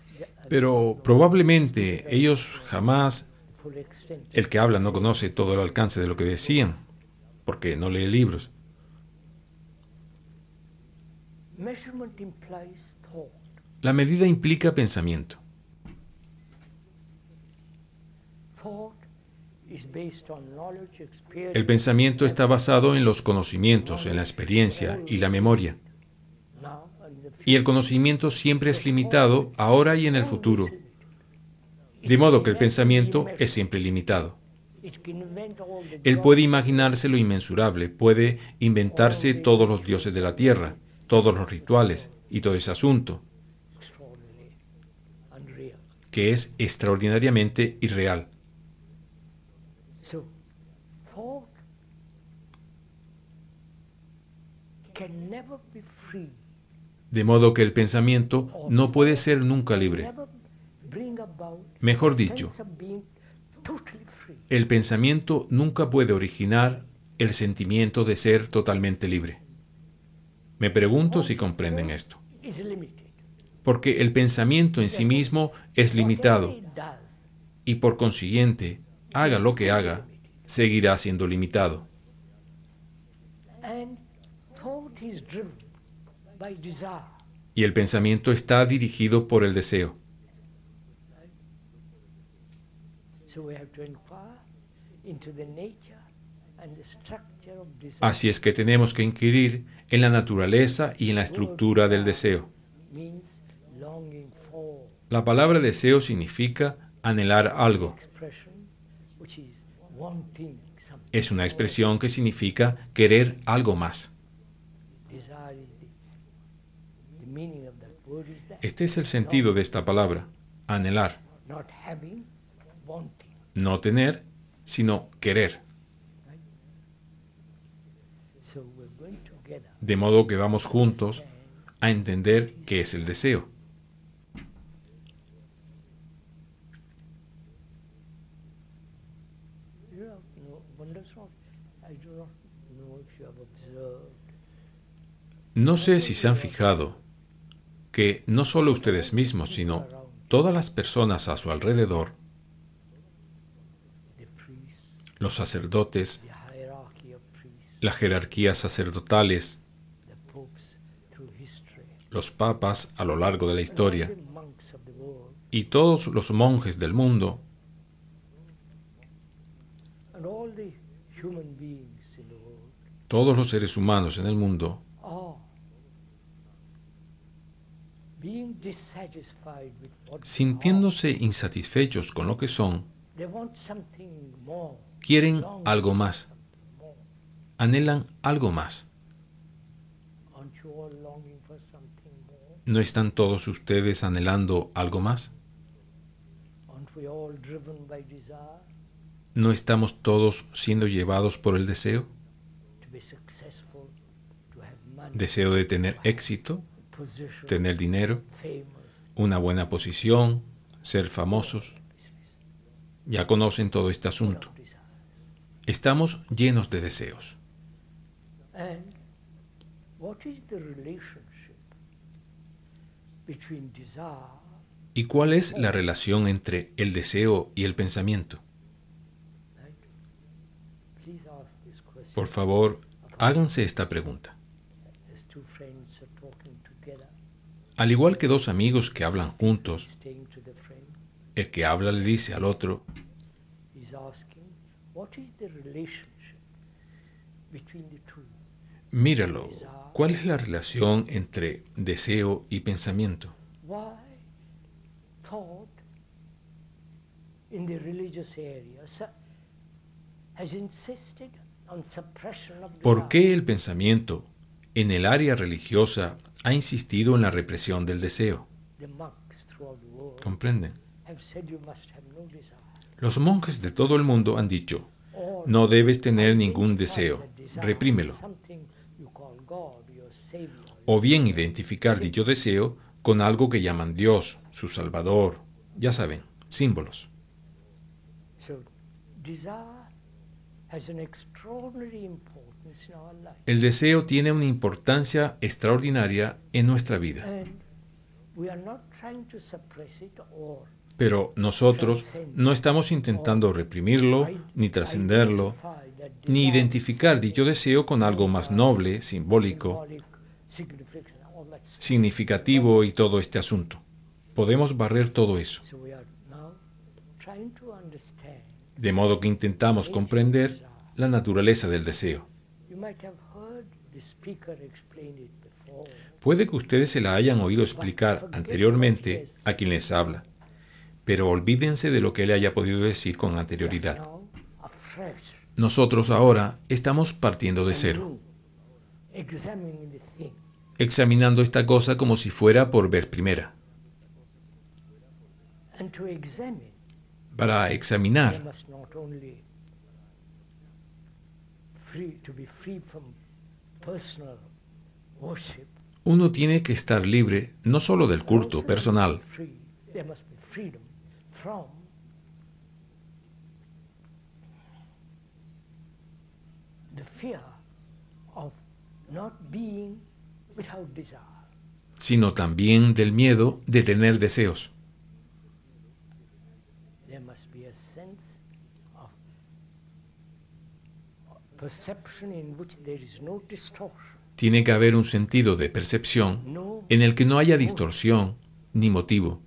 Speaker 2: Pero probablemente ellos jamás,
Speaker 1: full extent.
Speaker 2: el que habla no conoce todo el alcance de lo que decían, porque no lee libros.
Speaker 1: Measurement implies thought.
Speaker 2: La medida implica pensamiento. El pensamiento está basado en los conocimientos, en la experiencia y la memoria. Y el conocimiento siempre es limitado, ahora y en el futuro. De modo que el pensamiento es siempre limitado. Él puede imaginarse lo inmensurable, puede inventarse todos los dioses de la tierra, todos los rituales y todo ese asunto, que es extraordinariamente irreal. De modo que el pensamiento no puede ser nunca libre. Mejor dicho, el pensamiento nunca puede originar el sentimiento de ser totalmente libre. Me pregunto si comprenden esto. Porque el pensamiento en sí mismo es limitado y por consiguiente, haga lo que haga, seguirá siendo limitado. Y el pensamiento está dirigido por el deseo. Así es que tenemos que inquirir en la naturaleza y en la estructura del deseo. La palabra deseo significa anhelar algo. Es una expresión que significa querer algo más. Este es el sentido de esta palabra, anhelar. No tener, sino querer. De modo que vamos juntos a entender qué es el deseo. No sé si se han fijado que no solo ustedes mismos, sino todas las personas a su alrededor, los sacerdotes, las jerarquías sacerdotales, los papas a lo largo de la historia y todos los monjes del mundo, todos los seres humanos en el mundo, sintiéndose insatisfechos con lo que son, quieren algo más, anhelan algo más. ¿No están todos ustedes anhelando algo más? ¿No estamos todos siendo llevados por el deseo? Deseo de tener éxito, tener dinero, una buena posición, ser famosos. Ya conocen todo este asunto. Estamos llenos de deseos. ¿Y cuál es la relación entre el deseo y el pensamiento? Por favor, háganse esta pregunta. Al igual que dos amigos que hablan juntos, el que habla le dice al otro, míralo, ¿cuál es la relación entre deseo y pensamiento? ¿Por qué el pensamiento en el área religiosa ha insistido en la represión del deseo? ¿Comprenden? Los monjes de todo el mundo han dicho, no debes tener ningún deseo, reprímelo. O bien identificar dicho deseo con algo que llaman Dios, su Salvador, ya saben, símbolos. El deseo tiene una importancia extraordinaria en nuestra vida. Pero nosotros no estamos intentando reprimirlo, ni trascenderlo, ni identificar dicho deseo con algo más noble, simbólico, significativo y todo este asunto. Podemos barrer todo eso. De modo que intentamos comprender la naturaleza del deseo. Puede que ustedes se la hayan oído explicar anteriormente a quien les habla, pero olvídense de lo que él haya podido decir con anterioridad. Nosotros ahora estamos partiendo de cero, examinando esta cosa como si fuera por vez primera. Para examinar, uno tiene que estar libre no solo del culto personal, sino también del miedo de tener deseos. Tiene que haber un sentido de percepción en el que no haya distorsión ni motivo,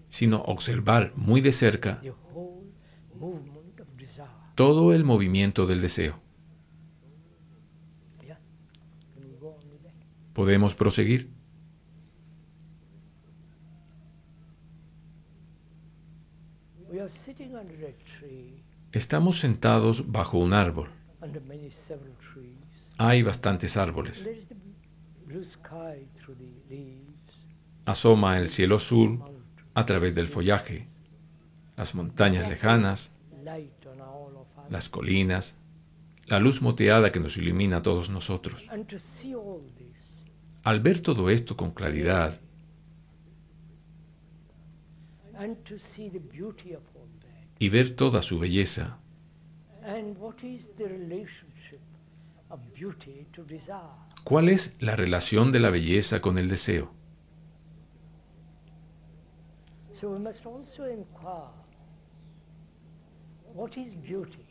Speaker 2: sino observar muy de cerca todo el movimiento del deseo. ¿Podemos proseguir? Estamos sentados bajo un árbol. Hay bastantes árboles. Asoma el cielo azul a través del follaje, las montañas lejanas, las colinas, la luz moteada que nos ilumina a todos nosotros. Al ver todo esto con claridad y ver toda su belleza, ¿cuál es la relación de la belleza con el deseo?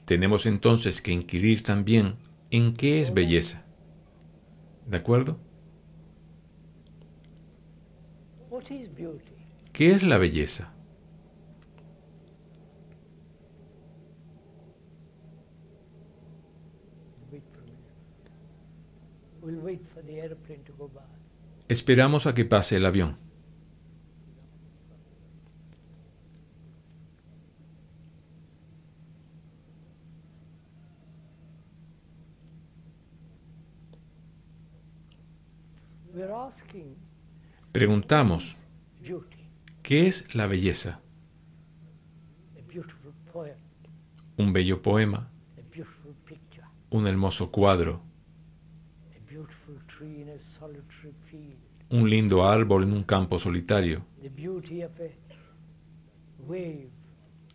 Speaker 2: Tenemos entonces que inquirir también en qué es belleza. ¿De acuerdo? ¿Qué es la belleza? Esperamos a que pase el avión. Preguntamos, ¿qué es la belleza? Un bello poema, un hermoso cuadro, un lindo árbol en un campo solitario,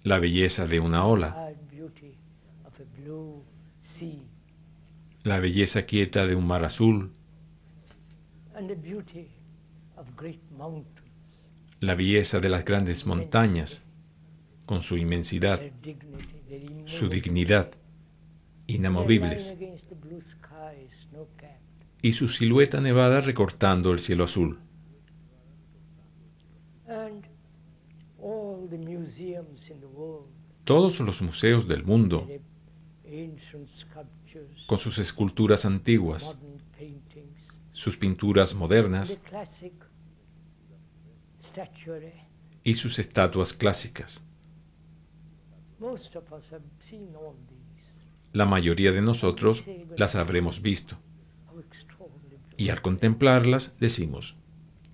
Speaker 2: la belleza de una ola, la belleza quieta de un mar azul, la belleza de las grandes montañas, con su inmensidad, su dignidad, inamovibles, y su silueta nevada recortando el cielo azul. Todos los museos del mundo, con sus esculturas antiguas, sus pinturas modernas y sus estatuas clásicas. La mayoría de nosotros las habremos visto. Y al contemplarlas decimos,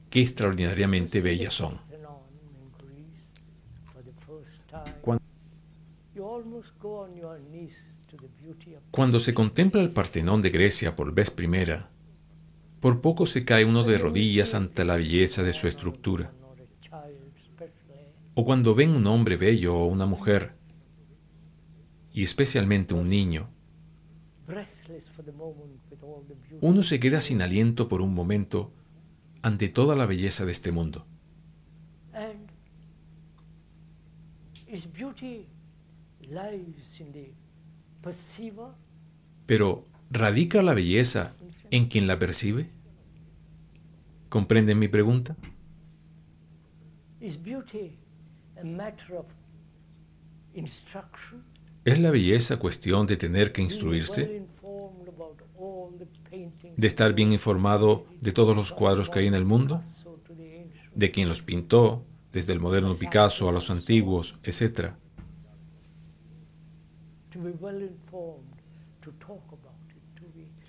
Speaker 2: qué extraordinariamente bellas son. Cuando se contempla el Partenón de Grecia por vez primera, por poco se cae uno de rodillas ante la belleza de su estructura. O cuando ven un hombre bello o una mujer, y especialmente un niño, uno se queda sin aliento por un momento ante toda la belleza de este mundo. Pero, ¿radica la belleza en quien la percibe? ¿Comprenden mi pregunta? ¿Es la belleza cuestión de tener que instruirse? ¿De estar bien informado de todos los cuadros que hay en el mundo? ¿De quién los pintó, desde el moderno Picasso a los antiguos, etcétera?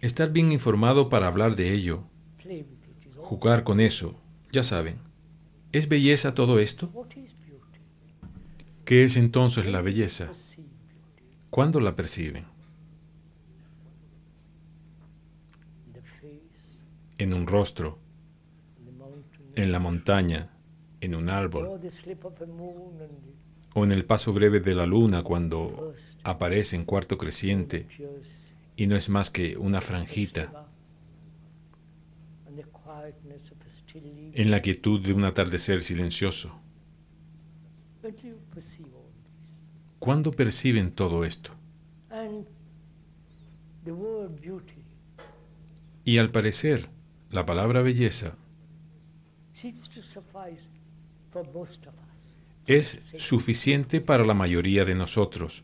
Speaker 2: Estar bien informado para hablar de ello, jugar con eso, ya saben. ¿Es belleza todo esto? ¿Qué es entonces la belleza? ¿Cuándo la perciben? En un rostro, en la montaña, en un árbol, o en el paso breve de la luna cuando aparece en cuarto creciente y no es más que una franjita, en la quietud de un atardecer silencioso. ¿Cuándo perciben todo esto? Y al parecer, la palabra belleza es suficiente para la mayoría de nosotros.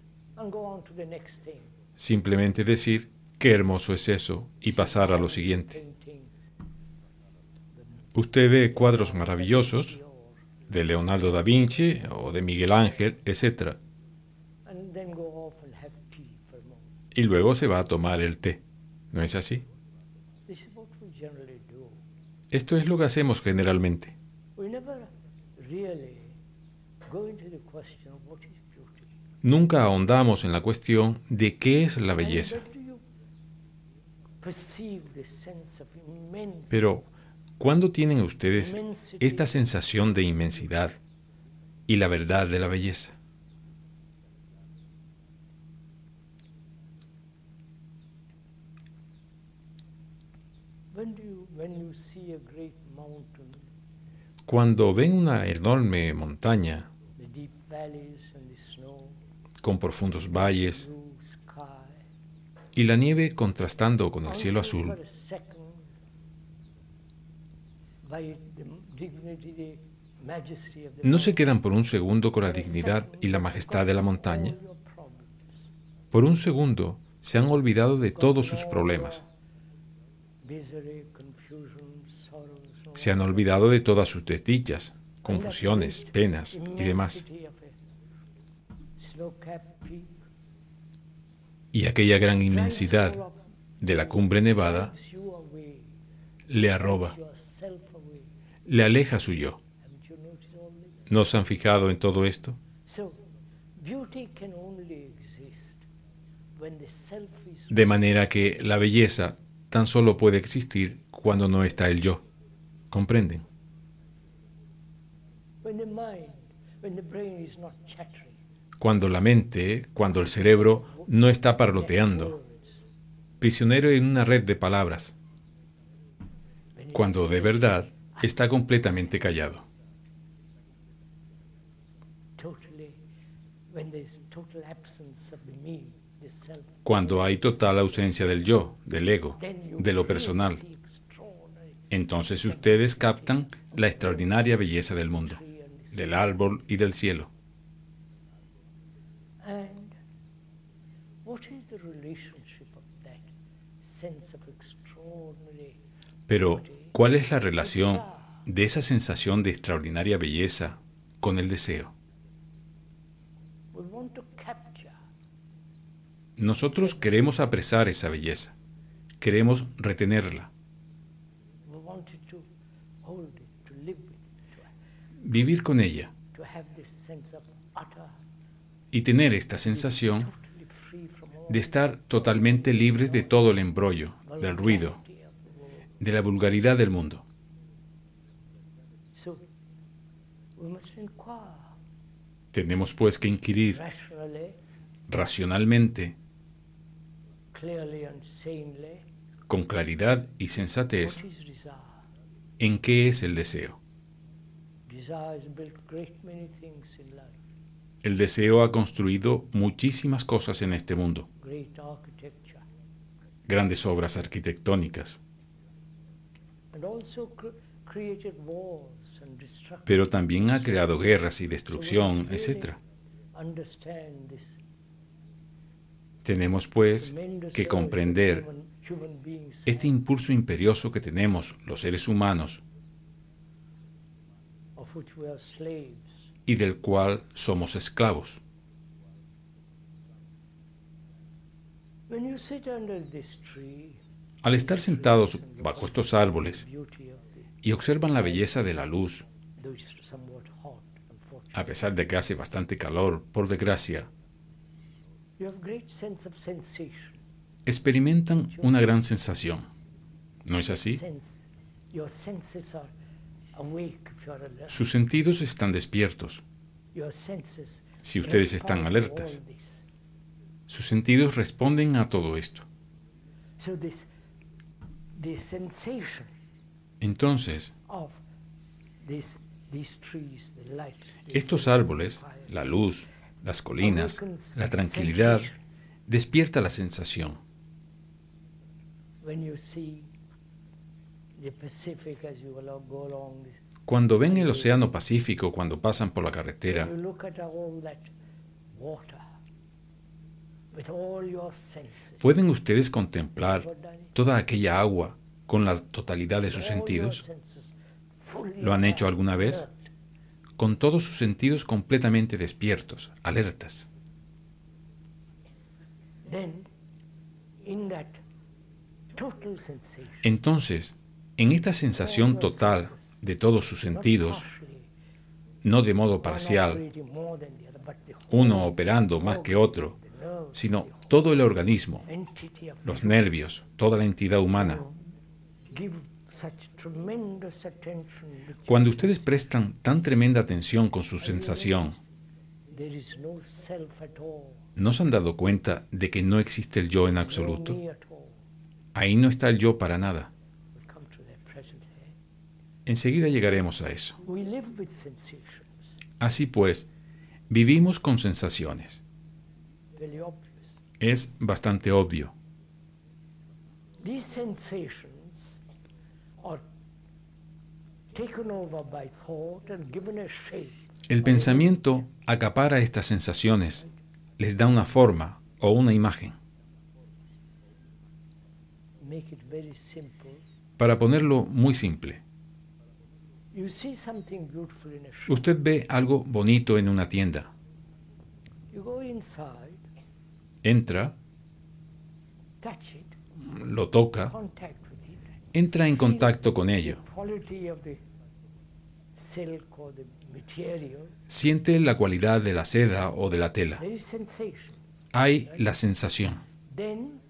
Speaker 2: Simplemente decir, qué hermoso es eso, y pasar a lo siguiente. Usted ve cuadros maravillosos de Leonardo da Vinci o de Miguel Ángel, etc. Y luego se va a tomar el té. ¿No es así? Esto es lo que hacemos generalmente. Nunca ahondamos en la cuestión de qué es la belleza. Pero, ¿cuándo tienen ustedes esta sensación de inmensidad y la verdad de la belleza? Cuando ven una enorme montaña con profundos valles y la nieve contrastando con el cielo azul, ¿no se quedan por un segundo con la dignidad y la majestad de la montaña? Por un segundo se han olvidado de todos sus problemas. Se han olvidado de todas sus desdichas, confusiones, penas y demás. Y aquella gran inmensidad de la cumbre nevada le arroba, le aleja su yo. ¿No se han fijado en todo esto? De manera que la belleza tan solo puede existir cuando no está el yo. ¿Comprenden? Cuando la mente, cuando el cerebro no está parloteando, prisionero en una red de palabras, cuando de verdad está completamente callado. Cuando hay total ausencia del yo, del ego, de lo personal, entonces ustedes captan la extraordinaria belleza del mundo, del árbol y del cielo. Pero, ¿cuál es la relación de esa sensación de extraordinaria belleza con el deseo? Nosotros queremos apresar esa belleza, queremos retenerla, vivir con ella y tener esta sensación de estar totalmente libres de todo el embrollo, del ruido, de la vulgaridad del mundo. Tenemos pues que inquirir racionalmente, con claridad y sensatez, en qué es el deseo. El deseo ha construido muchísimas cosas en este mundo, grandes obras arquitectónicas, pero también ha creado guerras y destrucción, etc.
Speaker 1: understand this
Speaker 2: Tenemos, pues,
Speaker 1: tremendous
Speaker 2: que
Speaker 1: urge
Speaker 2: comprender
Speaker 1: of human beings
Speaker 2: este impulso imperioso que tenemos los seres humanos
Speaker 1: of which we are slaves.
Speaker 2: y del cual somos esclavos.
Speaker 1: When you sit under this tree,
Speaker 2: Al estar sentados bajo estos árboles
Speaker 1: beauty of the,
Speaker 2: y observan la belleza de la luz,
Speaker 1: though it's somewhat hot, unfortunately,
Speaker 2: a pesar de que hace bastante calor, por desgracia,
Speaker 1: you have great sense of sensation.
Speaker 2: experimentan una gran sensación. ¿No es así?
Speaker 1: Your senses are awake if you are alert.
Speaker 2: Sus sentidos están despiertos.
Speaker 1: Your senses
Speaker 2: Si ustedes están
Speaker 1: respond to
Speaker 2: alertas,
Speaker 1: all this.
Speaker 2: sus sentidos responden a todo esto.
Speaker 1: So this sensation
Speaker 2: Entonces,
Speaker 1: of these trees, the light,
Speaker 2: estos árboles, la luz, las colinas, la tranquilidad, despierta la sensación.
Speaker 1: when you see the Pacific as you go along this,
Speaker 2: Cuando ven el océano Pacífico, cuando pasan por la carretera,
Speaker 1: you look at all that water with all your senses.
Speaker 2: ¿pueden ustedes contemplar toda aquella agua con la totalidad de sus
Speaker 1: All your
Speaker 2: sentidos?
Speaker 1: senses fully
Speaker 2: ¿Lo han hecho alguna vez?
Speaker 1: alert.
Speaker 2: Con todos sus sentidos completamente despiertos, alertas.
Speaker 1: Then, in that total sensation,
Speaker 2: Entonces, en esta sensación total de todos sus
Speaker 1: not
Speaker 2: sentidos,
Speaker 1: partially,
Speaker 2: no de modo
Speaker 1: one
Speaker 2: parcial,
Speaker 1: operating more than the other, but the
Speaker 2: uno
Speaker 1: whole
Speaker 2: operando más que
Speaker 1: organ,
Speaker 2: otro,
Speaker 1: the nerves,
Speaker 2: sino
Speaker 1: the whole
Speaker 2: todo el organismo,
Speaker 1: entity of
Speaker 2: los
Speaker 1: the
Speaker 2: nervios, toda la entidad humana.
Speaker 1: give such tremendous attention which
Speaker 2: Cuando ustedes prestan tan tremenda atención con su sensación,
Speaker 1: there is no self at all,
Speaker 2: ¿no se han dado cuenta de que no existe el yo en
Speaker 1: no
Speaker 2: absoluto?
Speaker 1: me at all.
Speaker 2: Ahí no está el yo para nada.
Speaker 1: We'll come to that presently.
Speaker 2: Enseguida llegaremos a eso.
Speaker 1: We live with sensations,
Speaker 2: Así pues, vivimos con sensaciones.
Speaker 1: very obvious.
Speaker 2: Es bastante obvio.
Speaker 1: These sensations are taken over by thought and given a shape.
Speaker 2: El pensamiento acapara estas sensaciones, les da una forma o una imagen.
Speaker 1: Make it very simple.
Speaker 2: Para ponerlo muy simple,
Speaker 1: You see something beautiful in a shop.
Speaker 2: usted ve algo bonito en una tienda,
Speaker 1: You go inside,
Speaker 2: entra,
Speaker 1: touch it,
Speaker 2: lo toca,
Speaker 1: contact with it.
Speaker 2: entra en contacto con ello,
Speaker 1: Quality of the silk or the material.
Speaker 2: siente la cualidad de la seda o de la tela.
Speaker 1: There is sensation.
Speaker 2: Hay la sensación.
Speaker 1: Then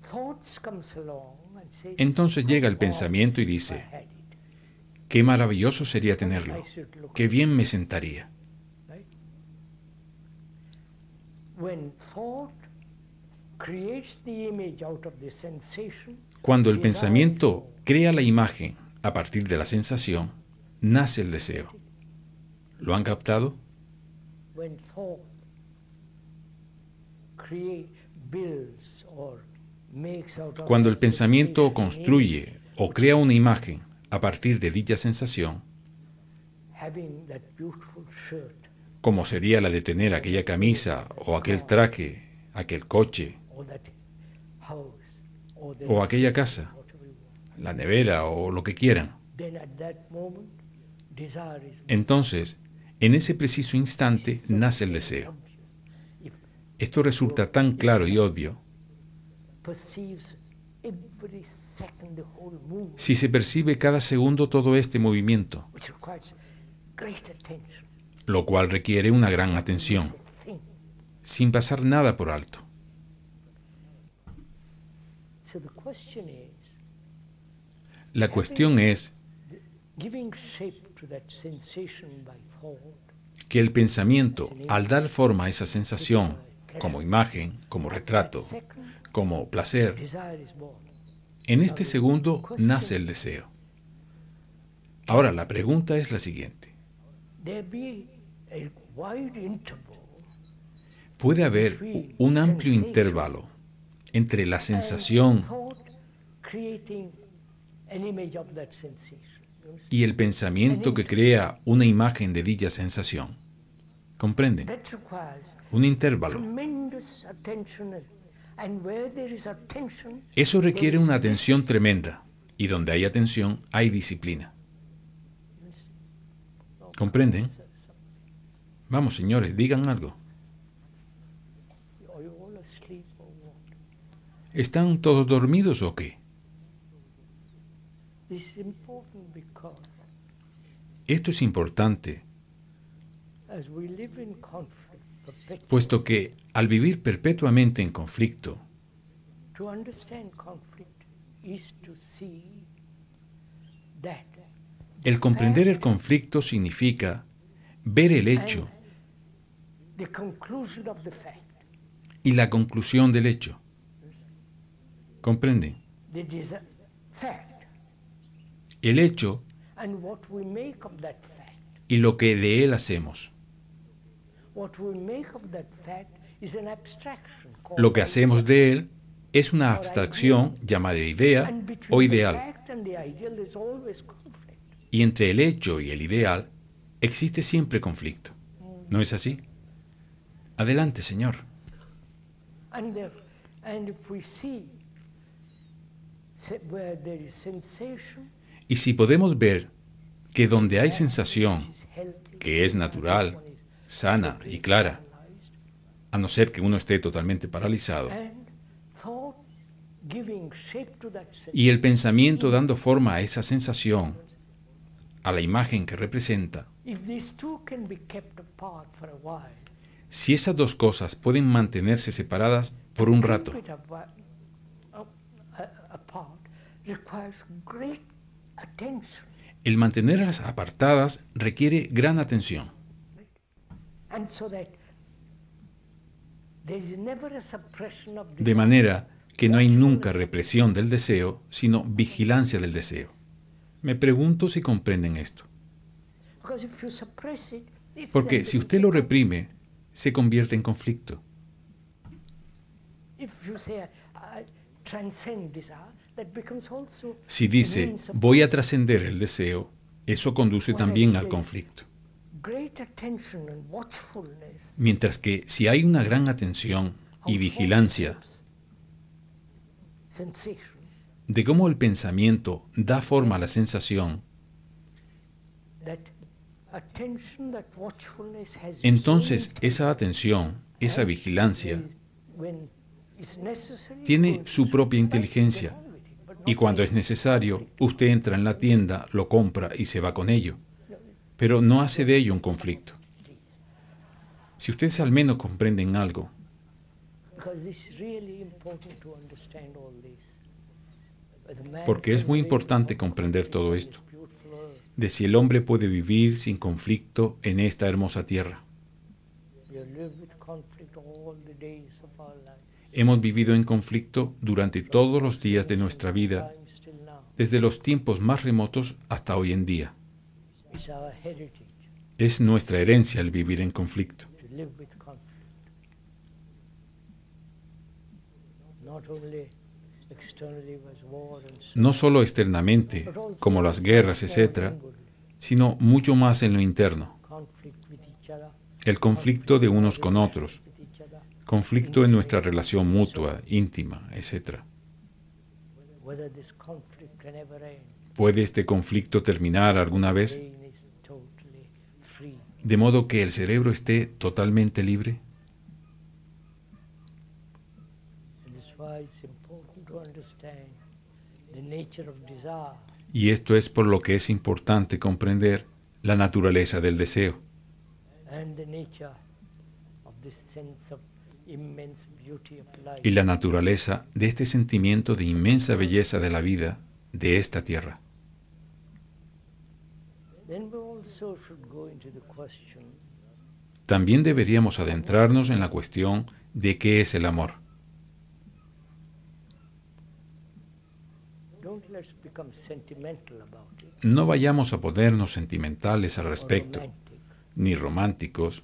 Speaker 1: thoughts comes along and says,
Speaker 2: Entonces llega el
Speaker 1: "How
Speaker 2: pensamiento y
Speaker 1: awesome
Speaker 2: dice,
Speaker 1: if I had it."
Speaker 2: qué maravilloso sería tenerlo, qué bien me sentaría.
Speaker 1: Right? When thought creates the image out of the sensation,
Speaker 2: Cuando el
Speaker 1: desire is
Speaker 2: pensamiento
Speaker 1: born.
Speaker 2: crea la imagen a partir de la sensación, nace el deseo. ¿Lo han captado?
Speaker 1: When thought builds or makes out of
Speaker 2: Cuando el
Speaker 1: that
Speaker 2: pensamiento
Speaker 1: sensation
Speaker 2: construye o crea una imagen a partir de dicha sensación,
Speaker 1: having that beautiful shirt
Speaker 2: como sería la de tener aquella camisa o aquel traje, aquel coche
Speaker 1: or that house or the
Speaker 2: o aquella casa,
Speaker 1: whatever you want,
Speaker 2: la nevera o lo que quieran,
Speaker 1: then at that moment desire is
Speaker 2: entonces, en ese preciso instante nace el deseo. Esto resulta tan claro y obvio
Speaker 1: perceives every second the whole movement,
Speaker 2: si se percibe cada segundo todo este movimiento,
Speaker 1: which requires great attention.
Speaker 2: lo cual requiere una gran atención,
Speaker 1: It's a thing.
Speaker 2: sin pasar nada por alto.
Speaker 1: So the question is,
Speaker 2: La cuestión es
Speaker 1: giving shape to that sensation by thought,
Speaker 2: que el pensamiento, al dar forma a esa sensación, como imagen, como retrato,
Speaker 1: second,
Speaker 2: como placer,
Speaker 1: desire is born.
Speaker 2: en este segundo nace el deseo. Ahora, la pregunta es la siguiente.
Speaker 1: There be a wide interval
Speaker 2: ¿Puede haber un amplio intervalo entre la sensación
Speaker 1: and thought creating an image of that sensation? You understand?
Speaker 2: y el pensamiento que crea una imagen de dicha sensación? ¿Comprenden?
Speaker 1: That requires
Speaker 2: Un intervalo.
Speaker 1: tremendous attention, and where there is attention,
Speaker 2: Eso requiere
Speaker 1: there is
Speaker 2: una atención
Speaker 1: discipline.
Speaker 2: tremenda. Y donde hay atención, hay disciplina. ¿Comprenden? Vamos, señores, digan algo.
Speaker 1: Are you all asleep or what?
Speaker 2: ¿Están todos dormidos o qué?
Speaker 1: This is important because
Speaker 2: Esto es importante,
Speaker 1: as we live in conflict perpetually,
Speaker 2: puesto que al vivir perpetuamente en conflicto,
Speaker 1: to understand conflict is to see that
Speaker 2: el comprender el conflicto significa ver el hecho
Speaker 1: the conclusion of the fact,
Speaker 2: y la conclusión del hecho. ¿Comprenden?
Speaker 1: the fact,
Speaker 2: El hecho
Speaker 1: and what we make of that fact.
Speaker 2: y lo que de él hacemos.
Speaker 1: What we make of that fact is an abstraction called
Speaker 2: Lo que hacemos
Speaker 1: idea.
Speaker 2: de él es una abstracción llamada idea
Speaker 1: And between
Speaker 2: o
Speaker 1: the
Speaker 2: ideal.
Speaker 1: fact and the ideal there's always conflict.
Speaker 2: Y entre el hecho y el ideal existe siempre conflicto. ¿No es así? Adelante, señor.
Speaker 1: And if we see where there is sensation,
Speaker 2: Y si podemos ver que donde hay sensación,
Speaker 1: which is healthy,
Speaker 2: que es natural, sana y clara, a no ser que uno esté totalmente paralizado,
Speaker 1: and thought giving shape to that
Speaker 2: y el
Speaker 1: sensation,
Speaker 2: pensamiento dando forma a esa sensación, a la imagen que representa,
Speaker 1: if these two can be kept apart for a while,
Speaker 2: si esas dos cosas pueden mantenerse separadas por un rato,
Speaker 1: keep it apart requires great attention.
Speaker 2: el mantenerlas apartadas requiere gran atención.
Speaker 1: And so that there is never a suppression of
Speaker 2: De
Speaker 1: desire.
Speaker 2: manera que no hay nunca represión del deseo, sino vigilancia del deseo. Me pregunto si comprenden esto.
Speaker 1: Because if you suppress it, it's
Speaker 2: Porque
Speaker 1: then
Speaker 2: si
Speaker 1: it
Speaker 2: usted lo
Speaker 1: becomes-
Speaker 2: reprime, se convierte en conflicto.
Speaker 1: If you say, I transcend desire, that becomes also
Speaker 2: Si
Speaker 1: a
Speaker 2: dice,
Speaker 1: means of
Speaker 2: voy a trascender el deseo, eso conduce también al conflicto.
Speaker 1: great attention and watchfulness.
Speaker 2: Mientras que si hay una gran atención y
Speaker 1: of
Speaker 2: vigilancia
Speaker 1: thoughts, sensation,
Speaker 2: de cómo el pensamiento da forma a la sensación,
Speaker 1: that attention, that watchfulness has its
Speaker 2: entonces
Speaker 1: own
Speaker 2: esa atención, esa
Speaker 1: time.
Speaker 2: vigilancia,
Speaker 1: When it's necessary,
Speaker 2: tiene
Speaker 1: go to
Speaker 2: su propia
Speaker 1: the supermarket,
Speaker 2: inteligencia.
Speaker 1: get on with it, but
Speaker 2: Y
Speaker 1: not
Speaker 2: cuando
Speaker 1: any
Speaker 2: es necesario,
Speaker 1: conflict.
Speaker 2: usted entra en la tienda, lo compra y se va con ello. Pero no hace de ello un conflicto. Si ustedes al menos comprenden algo,
Speaker 1: Because this is really important to understand all this. Whether man
Speaker 2: porque es
Speaker 1: can
Speaker 2: muy
Speaker 1: live
Speaker 2: importante
Speaker 1: without
Speaker 2: comprender todo
Speaker 1: conflict in
Speaker 2: esto,
Speaker 1: this beautiful earth.
Speaker 2: de si el hombre puede vivir sin conflicto en esta hermosa tierra.
Speaker 1: We have lived with conflict all the days of our life.
Speaker 2: Hemos vivido en conflicto durante todos los días de nuestra vida,
Speaker 1: Times till now.
Speaker 2: desde los tiempos más remotos hasta hoy en día.
Speaker 1: It's our heritage
Speaker 2: Es nuestra herencia el vivir en conflicto.
Speaker 1: to live with conflict. Not only externally was war and so
Speaker 2: No solo externamente, como las guerras, etc., sino mucho más en lo interno.
Speaker 1: conflict with each other,
Speaker 2: El conflicto de unos con otros,
Speaker 1: with each other,
Speaker 2: conflicto en nuestra relación mutua, íntima, etc.
Speaker 1: whether this conflict can ever end.
Speaker 2: ¿Puede este conflicto terminar alguna vez,
Speaker 1: Brain is totally free.
Speaker 2: de modo que el cerebro esté totalmente libre?
Speaker 1: And that's why it's important to understand the nature of desire
Speaker 2: Y esto es por lo que es importante comprender la naturaleza del deseo
Speaker 1: and the nature of this sense of immense beauty of life.
Speaker 2: y la naturaleza de este sentimiento de inmensa belleza de la vida de esta tierra.
Speaker 1: Then we also should go into the question,
Speaker 2: También deberíamos adentrarnos en la cuestión de qué es el amor.
Speaker 1: don't let's become sentimental about it,
Speaker 2: No vayamos a ponernos sentimentales al
Speaker 1: or
Speaker 2: respecto,
Speaker 1: romantic,
Speaker 2: ni románticos,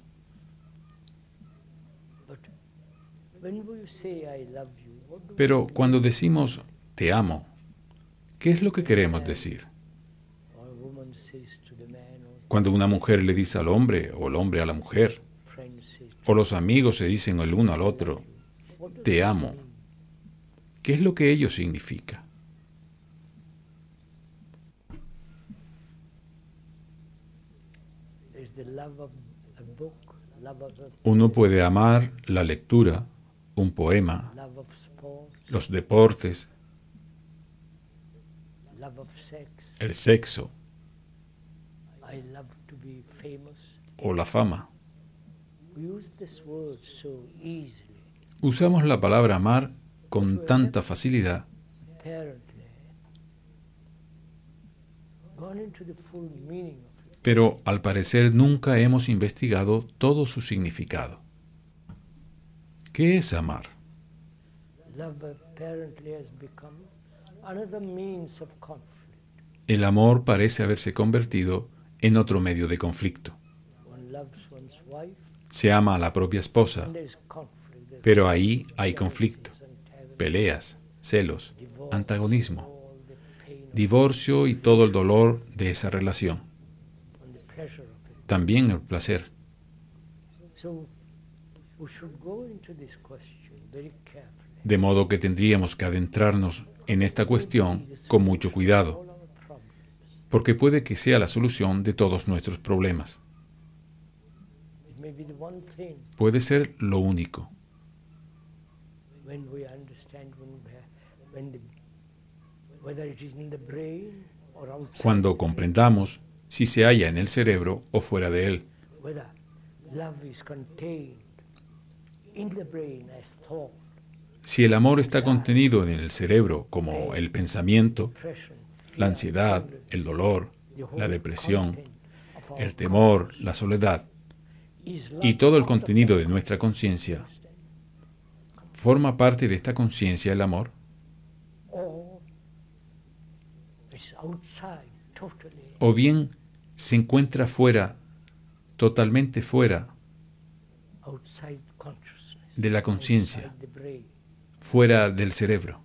Speaker 1: but when we say I love you, what do
Speaker 2: pero
Speaker 1: we mean?
Speaker 2: cuando decimos te amo, ¿qué es lo que queremos decir?
Speaker 1: Or a woman says to the man, or
Speaker 2: Cuando una mujer le dice al hombre o el hombre a la mujer, O los amigos se dicen el uno al otro, te amo. ¿Qué es lo que ello significa? Uno puede amar la lectura, un poema, los deportes, el sexo o la fama. Usamos la palabra amar con tanta facilidad, pero al parecer nunca hemos investigado todo su significado. ¿Qué es amar? El amor parece haberse convertido en otro medio de conflicto. Se ama a la propia esposa, pero ahí hay conflicto, peleas, celos, antagonismo, divorcio y todo el dolor de esa relación. También el placer. De modo que tendríamos que adentrarnos en esta cuestión con mucho cuidado, porque puede que sea la solución de todos nuestros problemas. Puede ser lo único. Cuando comprendamos si se halla en el cerebro o fuera de él. Si el amor está contenido en el cerebro como el pensamiento, la ansiedad, el dolor, la depresión, el temor, la soledad y todo el contenido de nuestra conciencia, ¿forma parte de esta conciencia el amor? O bien se encuentra fuera, totalmente fuera de la conciencia, fuera del cerebro.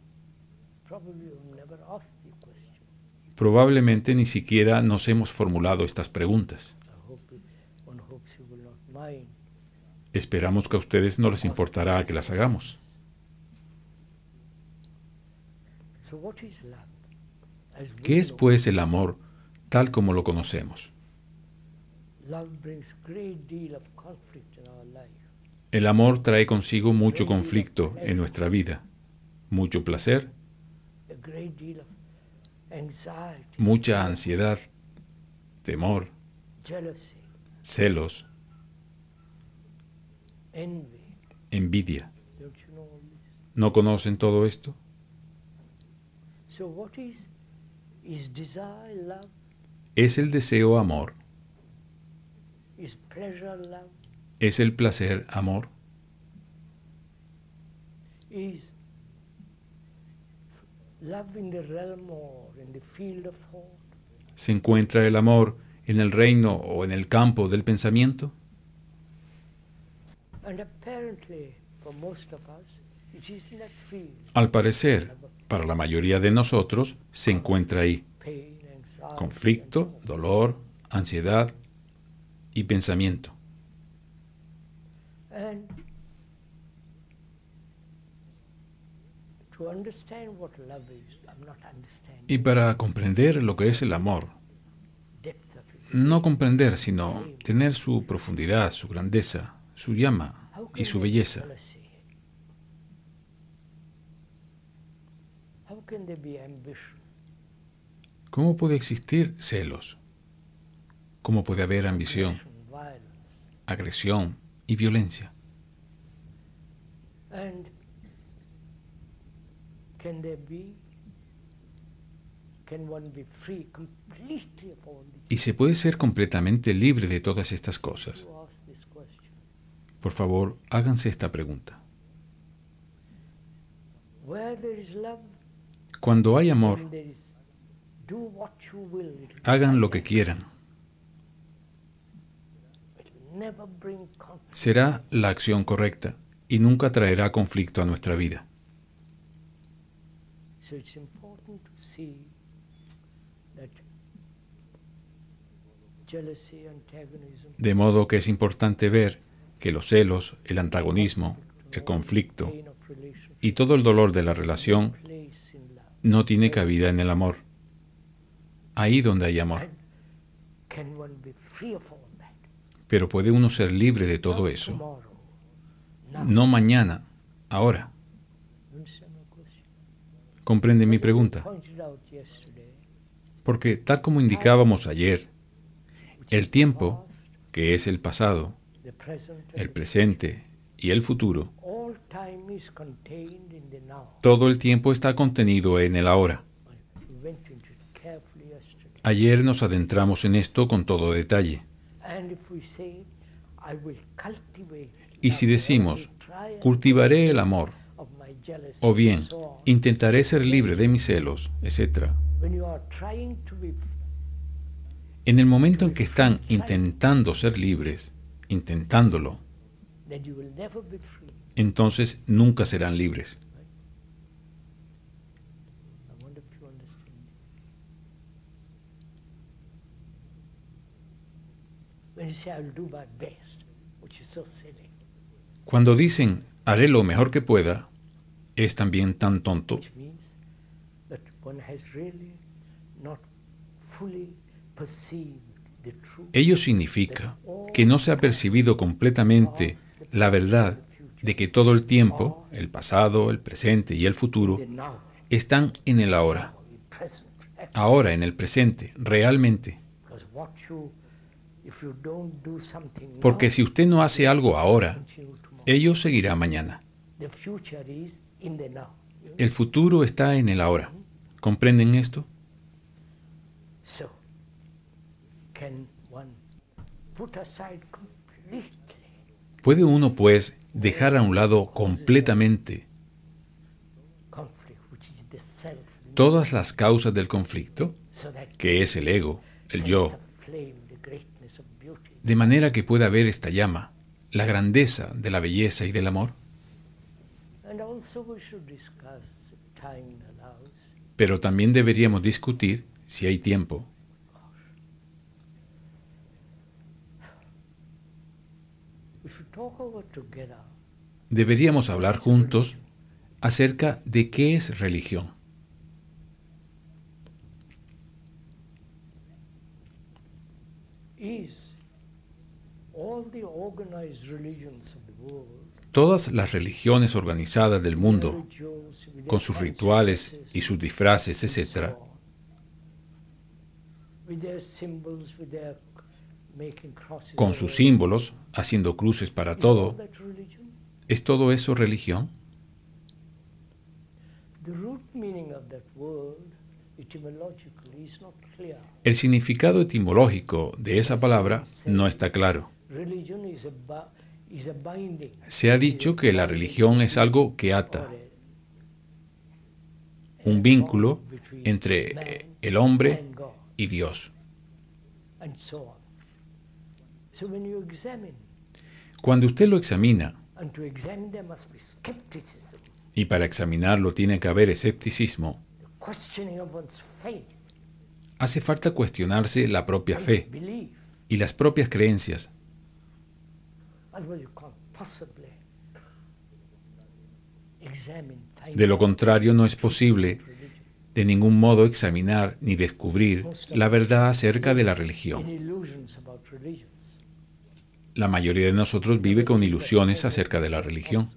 Speaker 2: Probablemente ni siquiera nos hemos formulado estas preguntas. Esperamos que a ustedes no les importará que las hagamos. ¿Qué es, pues, el amor tal como lo conocemos? El amor trae consigo mucho conflicto en nuestra vida, mucho placer, mucha ansiedad, temor, celos, envidia. ¿No conocen todo esto? ¿Es el deseo amor? ¿Es el placer amor? ¿Se encuentra el amor en el reino o en el campo del pensamiento? Al parecer, para la mayoría de nosotros, se encuentra ahí. Conflicto, dolor, ansiedad y pensamiento. Y para comprender lo que es el amor, no comprender, sino tener su profundidad, su grandeza, su llama y su belleza. ¿Cómo puede existir celos? ¿Cómo puede haber ambición, agresión y violencia? ¿Y se puede ser completamente libre de todas estas cosas? Por favor, háganse esta pregunta. Cuando hay amor, hagan lo que quieran. Será la acción correcta y nunca traerá conflicto a nuestra vida. De modo que es importante ver que los celos, el antagonismo, el conflicto y todo el dolor de la relación no tiene cabida en el amor. Ahí donde hay amor. Pero ¿puede uno ser libre de todo eso? No mañana, ahora. ¿Comprende mi pregunta? Porque tal como indicábamos ayer, el tiempo, que es el pasado, el presente y el futuro, todo el tiempo está contenido en el ahora. Ayer nos adentramos en esto con todo detalle. Y si decimos, cultivaré el amor, o bien, intentaré ser libre de mis celos, etc. En el momento en que están intentando ser libres, intentándolo, entonces nunca serán libres. Cuando dicen, haré lo mejor que pueda, es también tan tonto. Ello significa que no se ha percibido completamente la verdad de que todo el tiempo, el pasado, el presente y el futuro, están en el ahora. Ahora, en el presente, realmente. Porque si usted no hace algo ahora, ello seguirá mañana. El futuro está en el ahora. ¿Comprenden esto? ¿Puede uno, pues, dejar a un lado completamente todas las causas del conflicto, que es el ego, el yo, de manera que pueda ver esta llama, la grandeza de la belleza y del amor? Pero también deberíamos discutir, si hay tiempo, deberíamos hablar juntos acerca de qué es religión. Todas las religiones organizadas del mundo, con sus rituales y sus disfraces, etc., con sus símbolos, haciendo cruces para todo, ¿es todo eso religión? El significado etimológico de esa palabra no está claro. Se ha dicho que la religión es algo que ata, un vínculo entre el hombre y Dios. Cuando usted lo examina, y para examinarlo tiene que haber escepticismo, hace falta cuestionarse la propia fe y las propias creencias. De lo contrario, no es posible de ningún modo examinar ni descubrir la verdad acerca de la religión. La mayoría de nosotros vive con ilusiones acerca de la religión.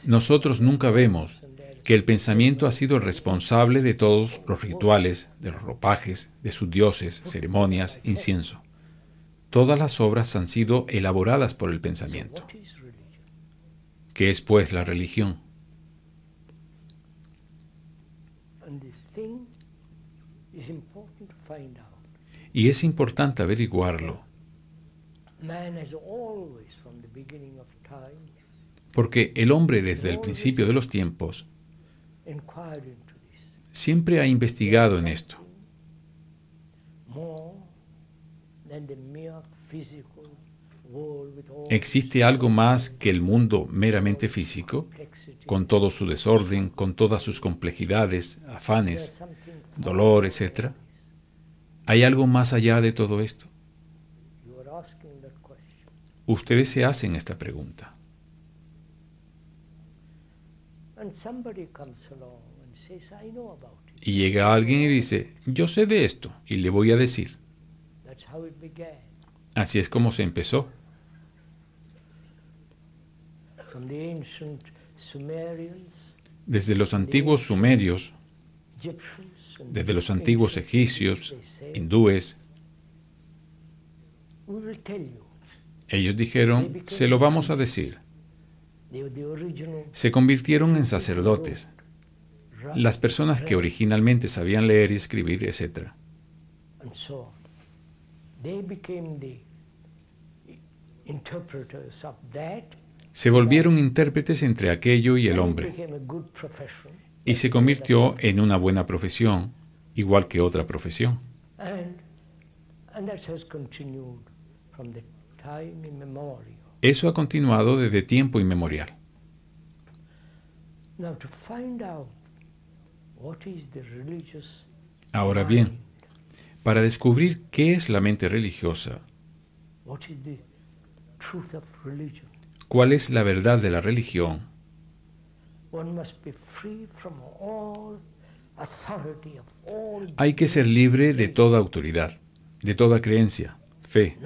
Speaker 2: Nosotros nunca vemos que el pensamiento ha sido responsable de todos los rituales, de los ropajes, de sus dioses, ceremonias, incienso. Todas las obras han sido elaboradas por el pensamiento. ¿Qué es, pues, la religión? Y es importante averiguarlo, porque el hombre desde el principio de los tiempos siempre ha investigado en esto. ¿Existe algo más que el mundo meramente físico, con todo su desorden, con todas sus complejidades, afanes, dolor, etc.? ¿Hay algo más allá de todo esto? ustedes se hacen esta pregunta. Y llega alguien y dice, yo sé de esto y le voy a decir. Así es como se empezó. Desde los antiguos sumerios, desde los antiguos egipcios, hindúes, ellos dijeron, se lo vamos a decir. Se convirtieron en sacerdotes, las personas que originalmente sabían leer y escribir, etc. Se volvieron intérpretes entre aquello y el hombre, y se convirtió en una buena profesión, igual que otra profesión. Eso ha continuado desde tiempo inmemorial. Ahora bien, para descubrir qué es la mente religiosa, cuál es la verdad de la religión, hay que ser libre de toda autoridad, de toda creencia, fe,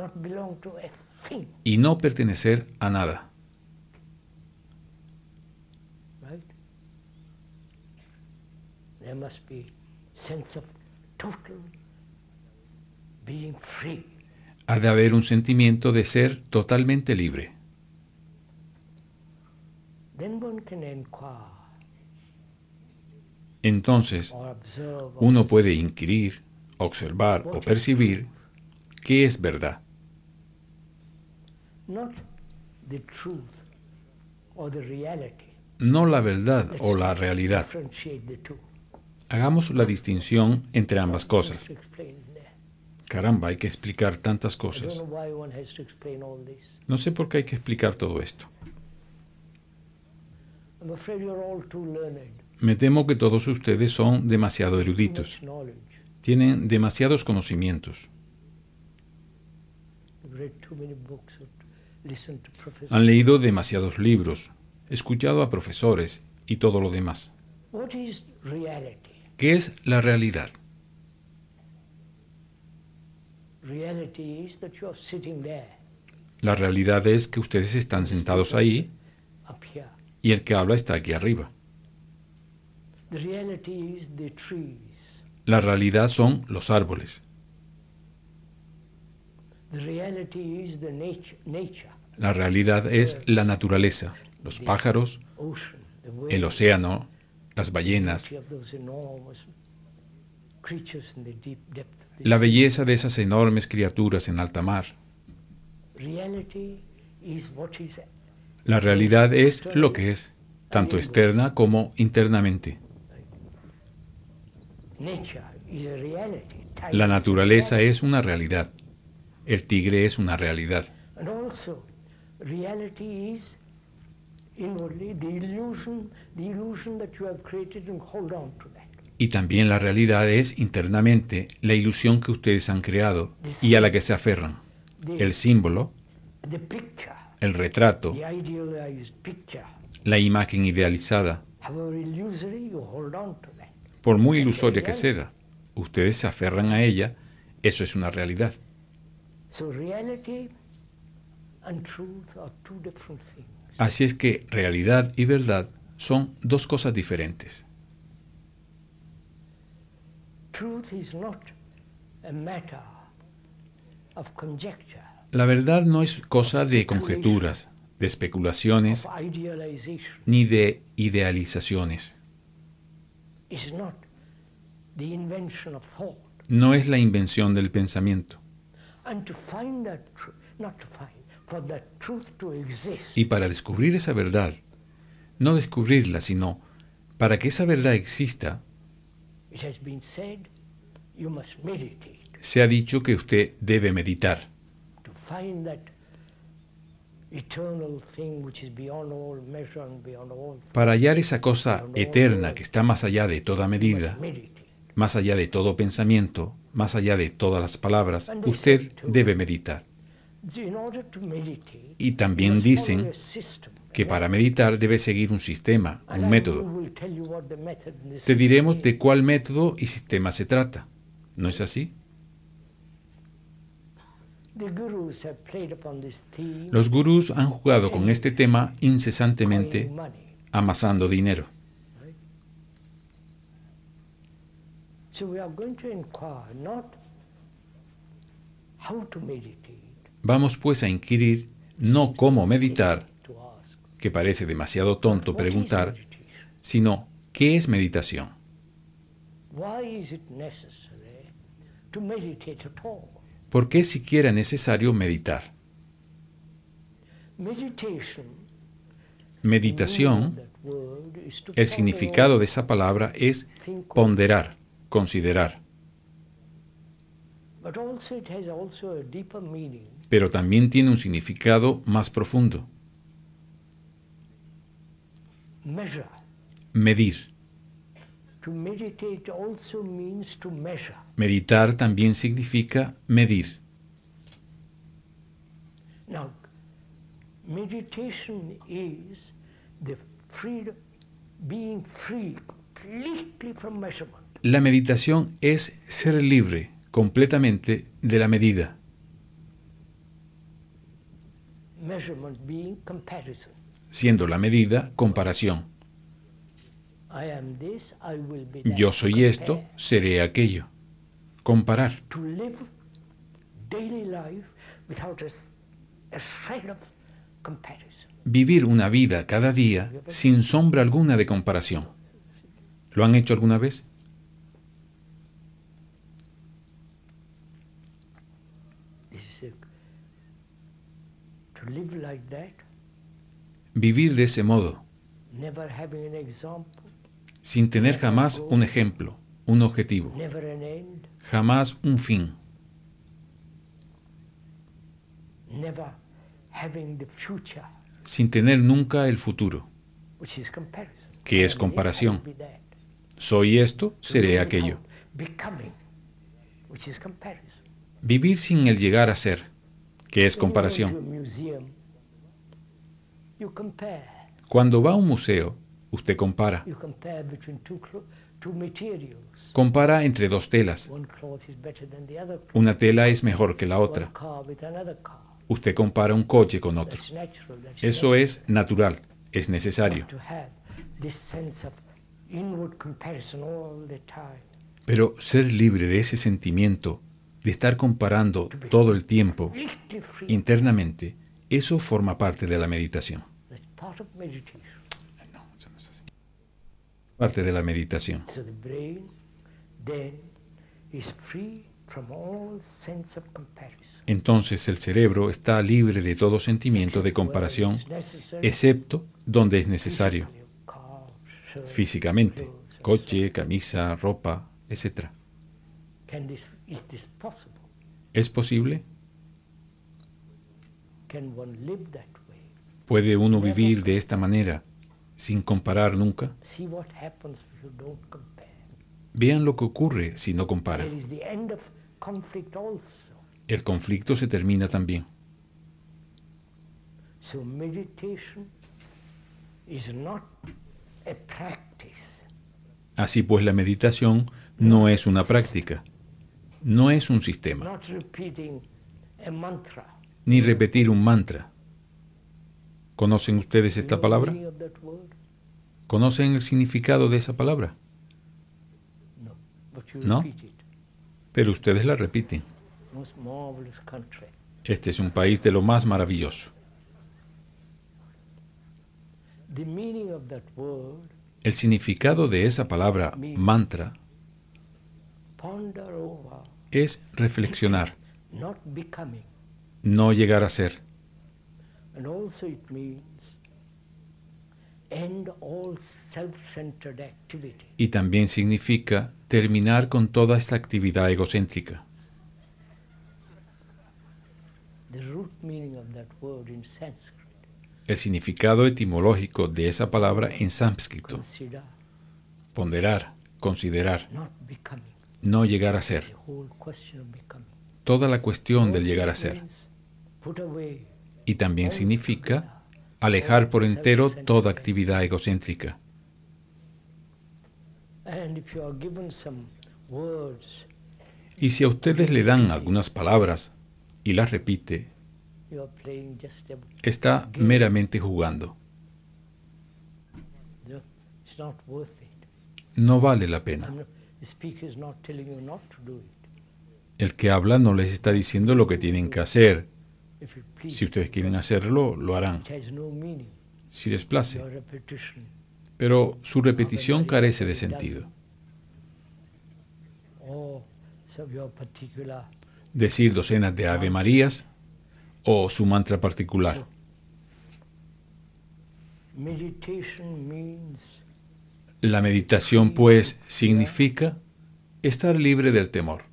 Speaker 2: y no pertenecer a nada. Ha de haber un sentimiento de ser totalmente libre. Entonces, uno puede inquirir, observar o percibir qué es verdad. No la verdad o la realidad. Hagamos la distinción entre ambas cosas. Caramba, hay que explicar tantas cosas. No sé por qué hay que explicar todo esto. Me temo que todos ustedes son demasiado eruditos. Tienen demasiados conocimientos. Han leído demasiados libros, escuchado a profesores y todo lo demás. ¿Qué es la realidad? La realidad es que ustedes están sentados ahí y el que habla está aquí arriba. La realidad son los árboles. La realidad es la naturaleza, los pájaros, el océano, las ballenas, la belleza de esas enormes criaturas en alta mar. La realidad es lo que es, tanto externa como internamente. La naturaleza es una realidad. El tigre es una realidad. Y también la realidad es internamente la ilusión que ustedes han creado y a la que se aferran. El símbolo, el retrato, la imagen idealizada. Por muy ilusoria que sea, ustedes se aferran a ella, eso es una realidad. Así es que realidad y verdad son dos cosas diferentes. La verdad no es cosa de conjeturas, de especulaciones, ni de idealizaciones. No es la invención del pensamiento. Y para descubrir esa verdad, no descubrirla, sino para que esa verdad exista, se ha dicho que usted debe meditar. Para hallar esa cosa eterna que está más allá de toda medida, más allá de todo pensamiento, más allá de todas las palabras, usted debe meditar. Y también dicen que para meditar debes seguir un sistema, un método. Te diremos de cuál método y sistema se trata. ¿No es así? Los gurús han jugado con este tema incesantemente, amasando dinero. Vamos pues a inquirir no cómo meditar, que parece demasiado tonto preguntar, sino ¿qué es meditación? ¿Por qué siquiera es necesario meditar? Meditación, el significado de esa palabra es ponderar, considerar. Pero también tiene un significado más profundo. Medir. Meditar también significa medir. La meditación es ser libre completamente de la medida. Siendo la medida comparación. Yo soy esto, seré aquello. Comparar. Vivir una vida cada día sin sombra alguna de comparación. ¿Lo han hecho alguna vez? Vivir de ese modo, sin tener jamás un ejemplo, un objetivo, jamás un fin, sin tener nunca el futuro, que es comparación. Soy esto, seré aquello. Vivir sin el llegar a ser, que es comparación. Cuando va a un museo, usted compara. Compara entre dos telas. Una tela es mejor que la otra. Usted compara un coche con otro. Eso es natural, es necesario. Pero ser libre de ese sentimiento, de estar comparando todo el tiempo internamente, eso forma parte de la meditación. No, eso no es así. Parte de la meditación. Entonces el cerebro está libre de todo sentimiento de comparación, excepto donde es necesario. Físicamente, coche, camisa, ropa, etc. ¿Es posible? ¿Puede uno vivir de esta manera sin comparar nunca? Vean lo que ocurre si no comparan. El conflicto se termina también. Así pues, la meditación no es una práctica, no es un sistema, ni repetir un mantra. ¿Conocen ustedes esta palabra? ¿Conocen el significado de esa palabra? ¿No? Pero ustedes la repiten. Este es un país de lo más maravilloso. El significado de esa palabra mantra es reflexionar, no llegar a ser. Y también significa terminar con toda esta actividad egocéntrica. El significado etimológico de esa palabra en sánscrito: ponderar, considerar, no llegar a ser. Toda la cuestión del llegar a ser. Y también significa alejar por entero toda actividad egocéntrica. Y si a ustedes le dan algunas palabras y las repite, está meramente jugando. No vale la pena. El que habla no les está diciendo lo que tienen que hacer. Si ustedes quieren hacerlo, lo harán, si les place. Pero su repetición carece de sentido. Decir docenas de Ave Marías o su mantra particular. La meditación, pues, significa estar libre del temor,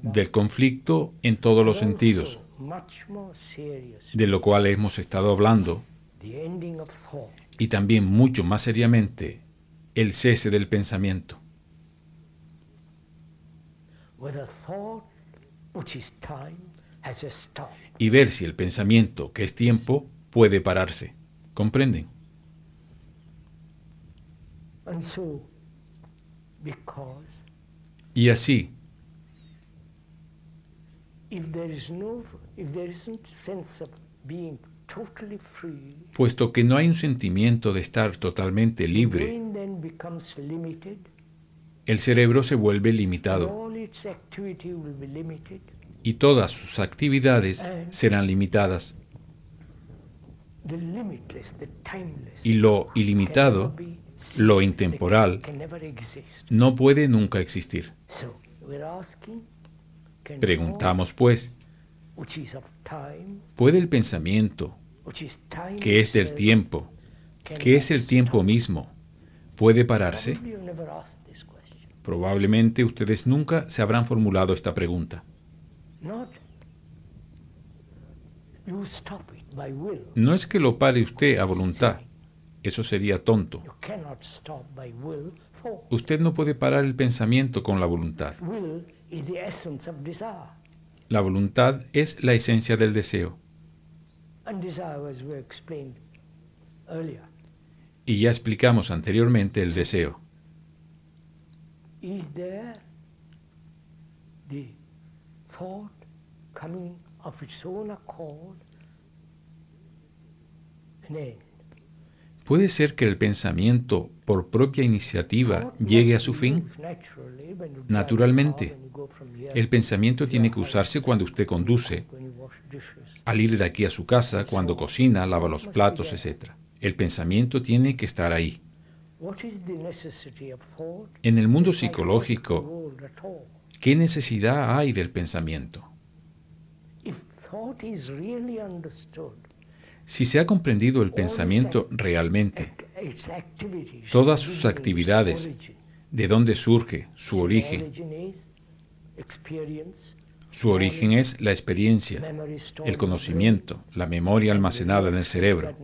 Speaker 2: del conflicto en todos los sentidos, de lo cual hemos estado hablando, y también mucho más seriamente, el cese del pensamiento. Y ver si el pensamiento, que es tiempo, puede pararse. ¿Comprenden? Y así, puesto que no hay un sentimiento de estar totalmente libre, el cerebro se vuelve limitado y todas sus actividades serán limitadas. Y lo ilimitado, lo intemporal, no puede nunca existir. Preguntamos, pues, ¿puede el pensamiento, que es del tiempo, que es el tiempo mismo, puede pararse? Probablemente ustedes nunca se habrán formulado esta pregunta. No es que lo pare usted a voluntad. Eso sería tonto. Usted no puede parar el pensamiento con la voluntad. La voluntad es la esencia del deseo. Y ya explicamos anteriormente el deseo. ¿Puede ser que el pensamiento, por propia iniciativa, llegue a su fin? Naturalmente, el pensamiento tiene que usarse cuando usted conduce, al ir de aquí a su casa, cuando cocina, lava los platos, etc. El pensamiento tiene que estar ahí. En el mundo psicológico, ¿qué necesidad hay del pensamiento? Si se ha comprendido el pensamiento realmente, todas sus actividades, de dónde surge, su origen. Su origen es la experiencia, el conocimiento, la memoria almacenada en el cerebro.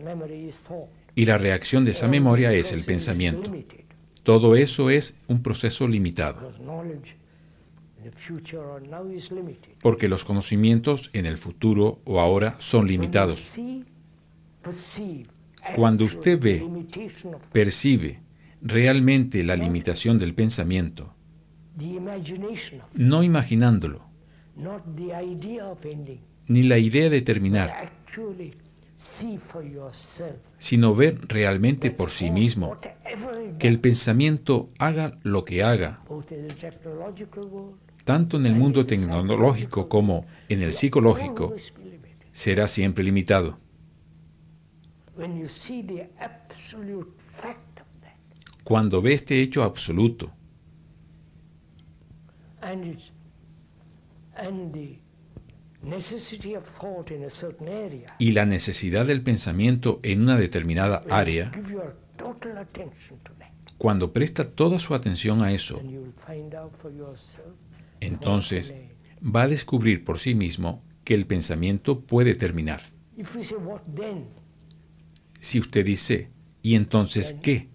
Speaker 2: Y la reacción de esa memoria es el pensamiento. Todo eso es un proceso limitado. Porque los conocimientos en el futuro o ahora son limitados. Cuando usted ve, percibe realmente la limitación del pensamiento, no imaginándolo, ni la idea de terminar, sino ver realmente por sí mismo que el pensamiento haga lo que haga, tanto en el mundo tecnológico como en el psicológico, será siempre limitado. Cuando ve este hecho absoluto y la necesidad del pensamiento en una determinada área, cuando presta toda su atención a eso, entonces va a descubrir por sí mismo que el pensamiento puede terminar. Si usted dice, ¿y entonces qué?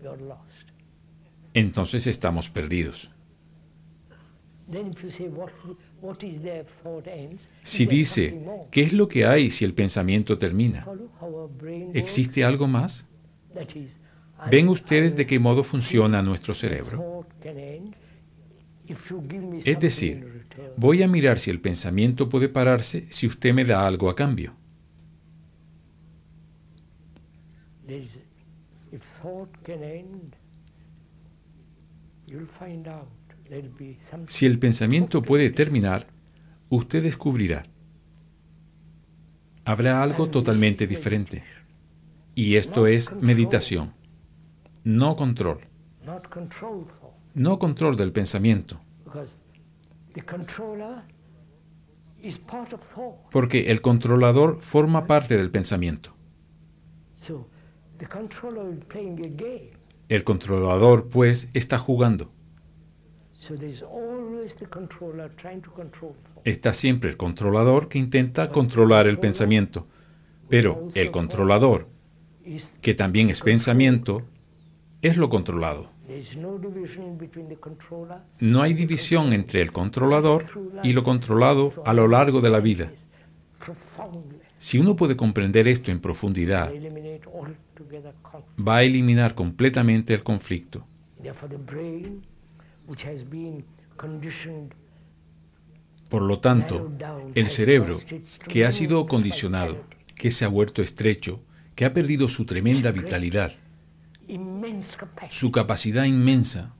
Speaker 2: Entonces estamos perdidos. Si dice, ¿qué es lo que hay si el pensamiento termina? ¿Existe algo más? ¿Ven ustedes de qué modo funciona nuestro cerebro? Es decir, voy a mirar si el pensamiento puede pararse si usted me da algo a cambio. Si el pensamiento puede terminar, usted descubrirá. Habrá algo totalmente diferente. Y esto es meditación, no control. No control del pensamiento. Porque el controlador forma parte del pensamiento. El controlador, pues, está jugando. Está siempre el controlador que intenta controlar el pensamiento. Pero el controlador, que también es pensamiento, es lo controlado. No hay división entre el controlador y lo controlado a lo largo de la vida. Si uno puede comprender esto en profundidad, va a eliminar completamente el conflicto. Por lo tanto, el cerebro, que ha sido condicionado, que se ha vuelto estrecho, que ha perdido su tremenda vitalidad, su capacidad inmensa,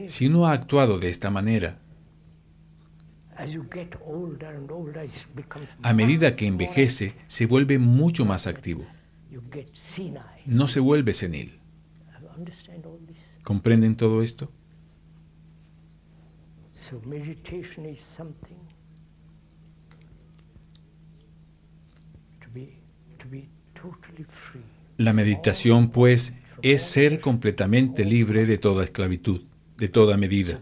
Speaker 2: si uno ha actuado de esta manera, a medida que envejece, se vuelve mucho más activo. No se vuelve senil. ¿Comprenden todo esto? La meditación, pues, es ser completamente libre de toda esclavitud, de toda medida,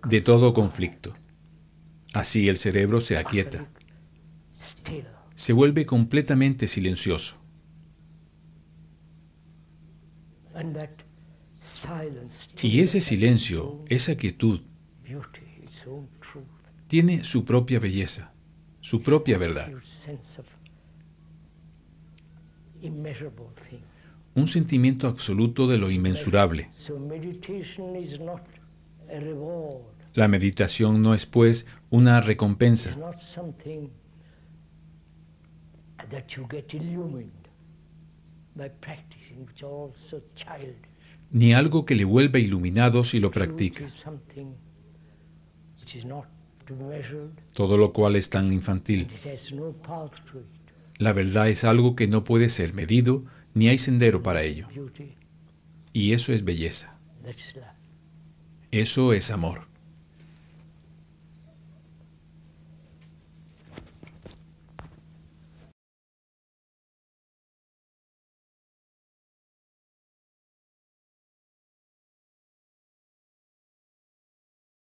Speaker 2: de todo conflicto. Así el cerebro se aquieta, se vuelve completamente silencioso. Y ese silencio, esa quietud, tiene su propia belleza, su propia verdad. Un sentimiento absoluto de lo inmensurable. La meditación no es, pues, una recompensa. Ni algo que le vuelva iluminado si lo practica. Todo lo cual es tan infantil. La verdad es algo que no puede ser medido, ni hay sendero para ello. Y eso es belleza. Eso es amor.